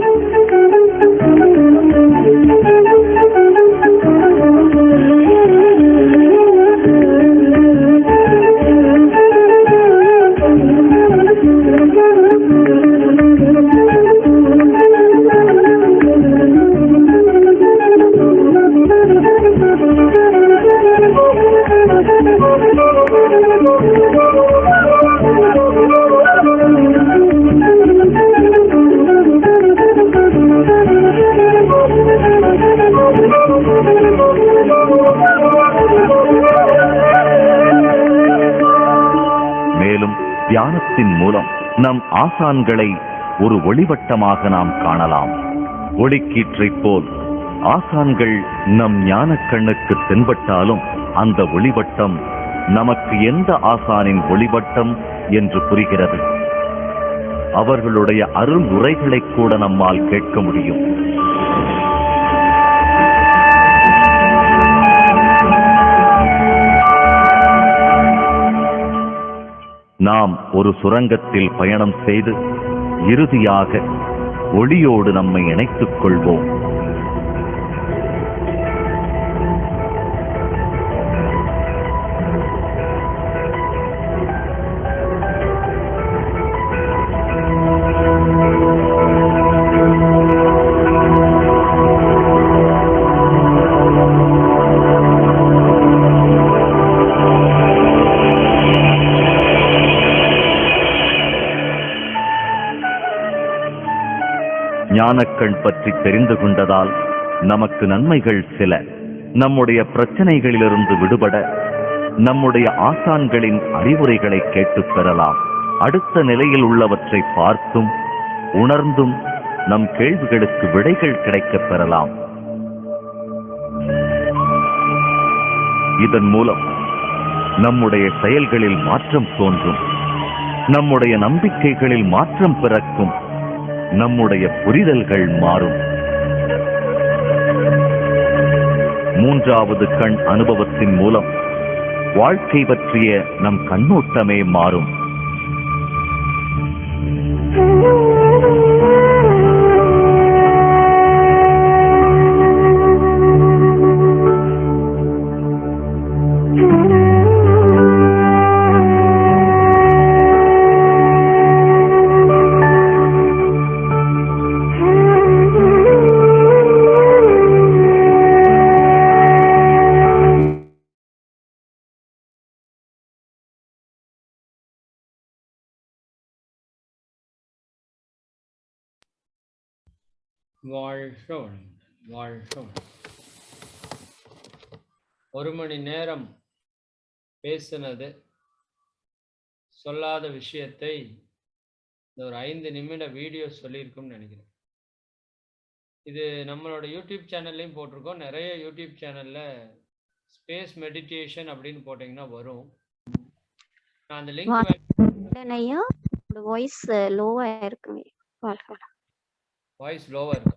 மேலும் தியானத்தின் மூலம் நம் ஆசான்களை ஒரு ஒளிவட்டமாக நாம் காணலாம். ஒளிக்கீற்றைப் போல் ஆசான்கள் நம் ஞானக்கண்ணுக்கு தென்பட்டாலும் அந்த ஒளிவட்டம் நமக்கு எந்த ஆசானின் ஒளிவட்டம் என்று புரிகிறது. அவர்களுடைய அருள் உரைகளை கூட நம்மால் கேட்க முடியும். நாம் ஒரு சுரங்கத்தில் பயணம் செய்து இறுதியாக ஒளியோடு நம்மை இணைத்துக் கொள்வோம். ஞானக்கண் பற்றி தெரிந்து கொண்டதால் நமக்கு நன்மைகள் சில. நம்முடைய பிரச்சனைகளிலிருந்து விடுபட நம்முடைய ஆசான்களின் அறிவுரைகளை கேட்டுப் பெறலாம். அடுத்த நிலையில் உள்ளவற்றை பார்த்தும் உணர்ந்தும் நம் கேள்விகளுக்கு விடைகள் கிடைக்கப் பெறலாம். இதன் மூலம் நம்முடைய செயல்களில் மாற்றம் தோன்றும், நம்முடைய நம்பிக்கைகளில் மாற்றம் பிறக்கும், நம்முடைய புரிதல்கள் மாறும். மூன்றாவது கண் அனுபவத்தின் மூலம் வாழ்க்கை பற்றிய நம் கண்ணோட்டமே மாறும். வாழ்க வளமுடன். வாழ்க வளமுடன். 1 மணி நேரம் பேசினது, சொல்லாத விஷயத்தை இந்த ஒரு 5 நிமிட வீடியோ சொல்லியிருக்கும்னு நினைக்கிறேன். இது நம்மளோட யூடியூப் சேனல்லையும் போட்டிருக்கோம். நிறைய யூடியூப் சேனல்ல ஸ்பேஸ் மெடிடேஷன் அப்படின்னு போட்டிங்கன்னா வரும். நான் அந்த லிங்க் வாய்ஸ் லோவா இருக்குங்க. வாய்ஸ் லோவா இருக்கு,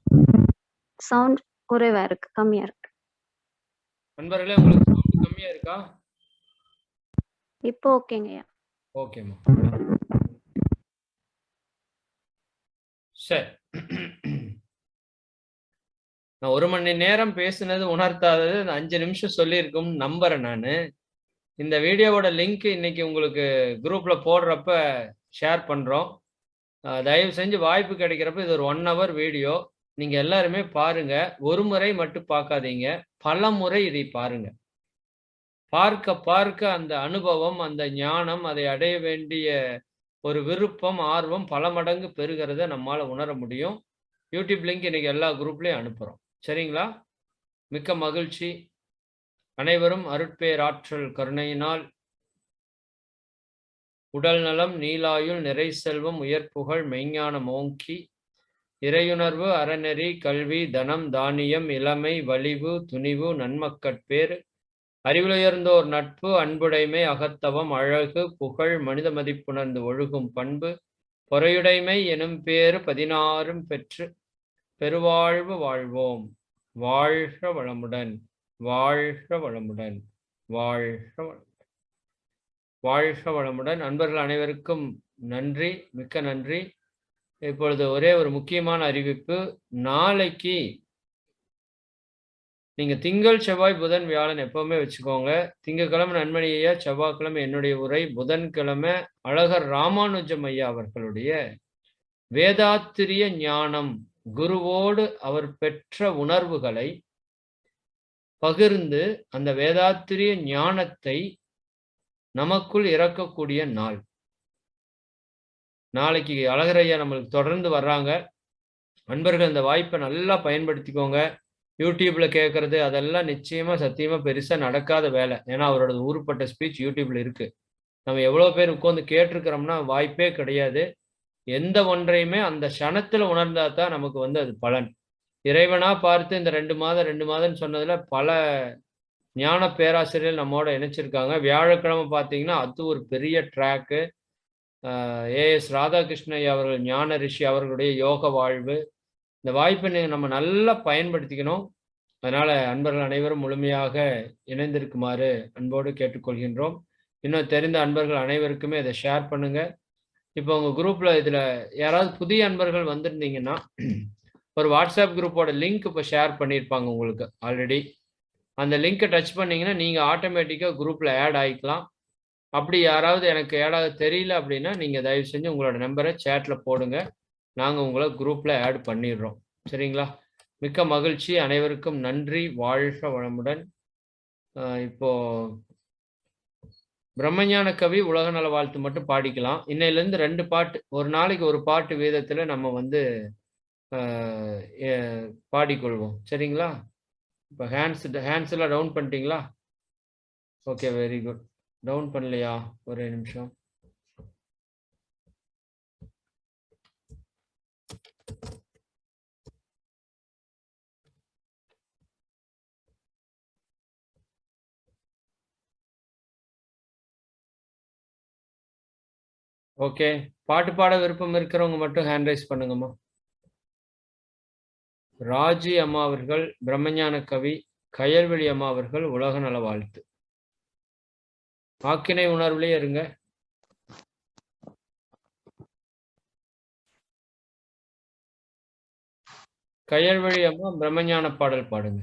சவுண்ட் குறைவா இருக்கு, கம்மியா இருக்கு. நண்பர்களே, உங்களுக்கு சவுண்ட் கம்மியா இருக்கா? இப்போ ஓகேங்கய்யா. ஓகேம்மா, சரி. நான் 1 மணி நேரம் பேசுனது உணர்த்தாதது 5 நிமிஷம் சொல்லியிருக்கும் நம்புறேன் நானு. இந்த வீடியோவோட லிங்க் இன்னைக்கு உங்களுக்கு குரூப்ல போடுறப்ப ஷேர் பண்றோம். தயவு செஞ்சு வாய்ப்பு கிடைக்கிறப்ப இது ஒரு 1 hour வீடியோ. நீங்க எல்லாருமே பாருங்க. ஒரு முறை மட்டும் பார்க்காதீங்க, பல முறை இதை பாருங்க. பார்க்க பார்க்க அந்த அனுபவம், அந்த ஞானம், அதை அடைய வேண்டிய ஒரு விருப்பம், ஆர்வம் பல மடங்கு பெருகிறத நம்மால உணர முடியும். யூடியூப் லிங்க் இன்னைக்கு எல்லா குரூப்லயும் அனுப்புறோம். சரிங்களா? மிக்க மகிழ்ச்சி. அனைவரும் அருட்பேராற்றல் கருணையினால் உடல் நலம், நீலாயுள், நிறை செல்வம், உயர்ப்புகழ், மெய்ஞானம் ஓங்கி, இறையுணர்வு, அறநெறி, கல்வி, தனம், தானியம், இளமை, வலிவு, துணிவு, நன்மக்கட்பேறு, அறிவுயர்ந்தோர் நட்பு, அன்புடைமை, அகத்தவம், அழகு, புகழ், மனித மதிப்புணர்ந்து ஒழுகும் பண்பு, பொறையுடைமை எனும் பேறு 16 பெற்று பெருவாழ்வு வாழ்வோம். வாழ்க வளமுடன். வாழ்க வளமுடன். வாழ்க வளமுடன். வாழ்க வளமுடன். அன்பர்கள் அனைவருக்கும் நன்றி, மிக்க நன்றி. இப்பொழுது ஒரே ஒரு முக்கியமான அறிவிப்பு. நாளைக்கு நீங்க திங்கள், செவ்வாய், புதன், வியாழன் எப்பவுமே வச்சுக்கோங்க. திங்கட்கிழமை நன்மணி ஐயா, செவ்வாய்க்கிழமை என்னுடைய உரை, புதன்கிழமை அழகர் ராமானுஜம் ஐயா அவர்களுடைய வேதாத்திரிய ஞானம், குருவோடு அவர் பெற்ற உணர்வுகளை பகிர்ந்து அந்த வேதாத்திரிய ஞானத்தை நமக்குள் இறக்கக்கூடிய நாள். நாளைக்கு அழகர் ஐயா நம்மளுக்கு தொடர்ந்து வர்றாங்க. அன்பர்கள் இந்த வாய்ப்பை நல்லா பயன்படுத்திக்கோங்க. யூடியூப்ல கேட்கறது அதெல்லாம் நிச்சயமா சத்தியமா பெருசா நடக்காத வேலை. ஏன்னா அவரோட ஊருப்பட்ட ஸ்பீச் யூடியூப்ல இருக்கு. நம்ம எவ்வளவு பேர் உட்கார்ந்து கேட்டிருக்கிறோம்னா வாய்ப்பே கிடையாது. எந்த ஒன்றையுமே அந்த க்ஷணத்துல உணர்ந்தா தான் நமக்கு அது பலன். இறைவனா பார்த்து இந்த 2 மாதம் சொன்னதுல பல ஞான பேராசிரியர்கள் நம்மோட இணைச்சிருக்காங்க. வியாழக்கிழமை பார்த்தீங்கன்னா அது ஒரு பெரிய ட்ராக்கு. ஏஎஸ் ராதாகிருஷ்ண அவர்கள், ஞான ரிஷி அவர்களுடைய யோக வாழ்வு. இந்த வாய்ப்பை நம்ம நல்லா பயன்படுத்திக்கணும். அதனால அன்பர்கள் அனைவரும் முழுமையாக இணைந்திருக்குமாறு அன்போடு கேட்டுக்கொள்கின்றோம். இன்னும் தெரிந்த அன்பர்கள் அனைவருக்குமே இதை ஷேர் பண்ணுங்க. இப்போ உங்க குரூப்ல இதுல யாராவது புதிய அன்பர்கள் வந்திருந்தீங்கன்னா ஒரு வாட்ஸ்அப் குரூப்போட லிங்க் இப்போ ஷேர் பண்ணியிருப்பாங்க உங்களுக்கு ஆல்ரெடி. அந்த லிங்கை டச் பண்ணீங்கன்னா நீங்க ஆட்டோமேட்டிக்கா குரூப்ல ஆட் ஆகிக்கலாம். அப்படி யாராவது எனக்கு ஆட் ஆக தெரியல அப்படின்னா நீங்க தயவு செஞ்சு உங்களோட நம்பரை சேட்ல போடுங்க. நாங்க உங்களை குரூப்ல ஆட் பண்ணிடுறோம். சரிங்களா? மிக்க மகிழ்ச்சி. அனைவருக்கும் நன்றி. வாழ்க வளமுடன். இப்போ பிரம்மஞான கவி உலக நல வாழ்த்து மட்டும் பாடிக்கலாம். இன்னையிலேருந்து 2 பாட்டு, ஒரு நாளைக்கு ஒரு பாட்டு வீதத்துல நம்ம பாடிக்கொள்வோம். சரிங்களா? இப்போ ஹேண்ட்ஸ் எல்லாம் டவுன் பண்ணிட்டீங்களா? Okay, very good. டவுன் பண்ணலையா? ஒரே நிமிஷம். ஓகே, பாட்டு பாட விருப்பம் இருக்கிறவங்க மட்டும் ஹேண்ட் ரைஸ் பண்ணுங்கம்மா. ராஜி அம்மா அவர்கள் பிரம்மஞான கவி, கயல்வெளி அம்மா அவர்கள் உலக நல வாழ்த்து. ஆக்கினை உணர்வுலயே இருங்க. கயல்வெளி அம்மா பிரம்மஞான பாடல் பாடுங்க.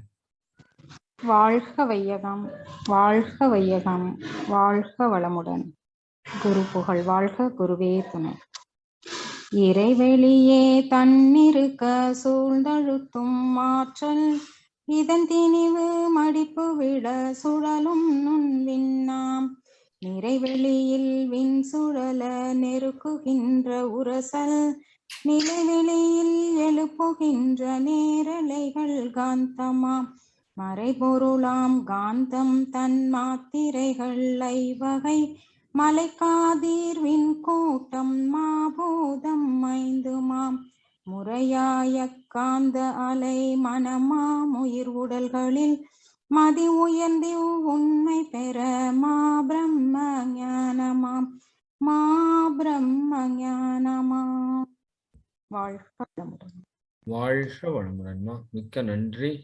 வாழ்க வையகம், வாழ்க வையகம், வாழ்க வளமுடன். குரு புகழ் வாழ்க, குருவே துணை. இறைவெளியே தன்னிருக்க சூழ்ந்தழுத்தும் ஆற்றல், இதன் திணிவு மடிப்பு விட சுழலும் நுண்விண்ணாம். நிறைவெளியில் விண் சுழல நெருக்குகின்ற உரசல், நிலைவெளியில் எழுப்புகின்ற நேரலைகள் காந்தமாம். மறைபொருளாம் காந்தம் தன் மாத்திரைகள் ஐவகை, மலைக்காதீர்வின் கூட்டம் மாபூதம் ஐந்துமாம். முறையாய காந்த அலை மனமாம் உயிர் உடல்களில் மதி உயர்ந்தி உண்மை பெற மா பிரம்ம ஞானமாம், மா பிரம்ம ஞானமாம். வாழ்க வளமுடன். வாழ்க வளமுடன்மா. மிக்க நன்றி.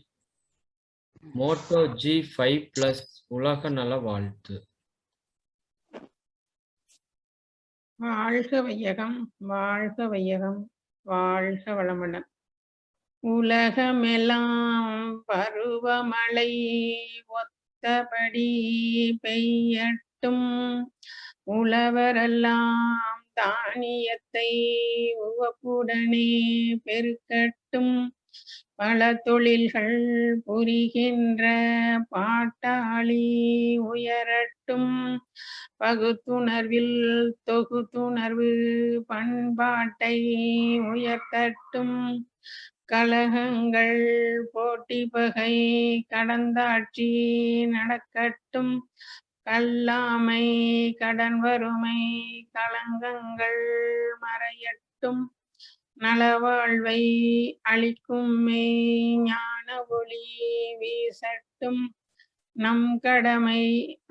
மோட்டோ G5+ உலக நல வாழ்த்து. வாழ்க வையகம், வாழ்க வையகம், வாழ்க வளமுடன். உலகமெல்லாம் பருவமழை ஒத்தபடி பெய்யட்டும், உழவரெல்லாம் தானியத்தை உவப்புடனே பெருக்கட்டும், பல தொழில்கள் புரிகின்ற பாட்டாளி உயரட்டும், பகுத்துணர்வில் தொகுத்துணர்வு பண்பாட்டை உயர்த்தட்டும், கலகங்கள் போட்டி பகை கடந்தாட்சி நடக்கட்டும், கல்லாமை கடன் வறுமை களங்கங்கள் மறையட்டும், நலவாழ்வை அளிக்கும் மெய் ஞான ஒளி வீசட்டும், நம் கடமை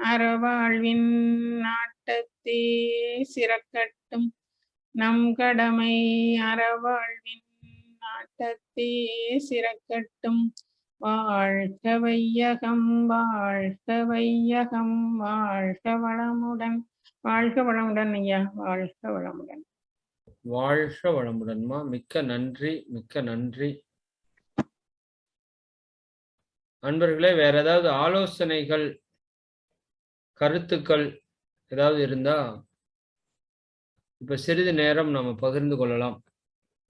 அறவாழ்வின் நாட்டத்தே சிறக்கட்டும், நம் கடமை அறவாழ்வின் நாட்டத்தே சிறக்கட்டும். வாழ்க வையகம், வாழ்க வையகம், வாழ்க வளமுடன். வாழ்க வளமுடன் ஐயா, வாழ்க வளமுடன். வாழ்க வளமுடன்மா. மிக்க நன்றி, மிக்க நன்றி. அன்பர்களே, வேற ஏதாவது ஆலோசனைகள், கருத்துக்கள் ஏதாவது இருந்தா இப்ப சிறிது நேரம் நம்ம பகிர்ந்து கொள்ளலாம்.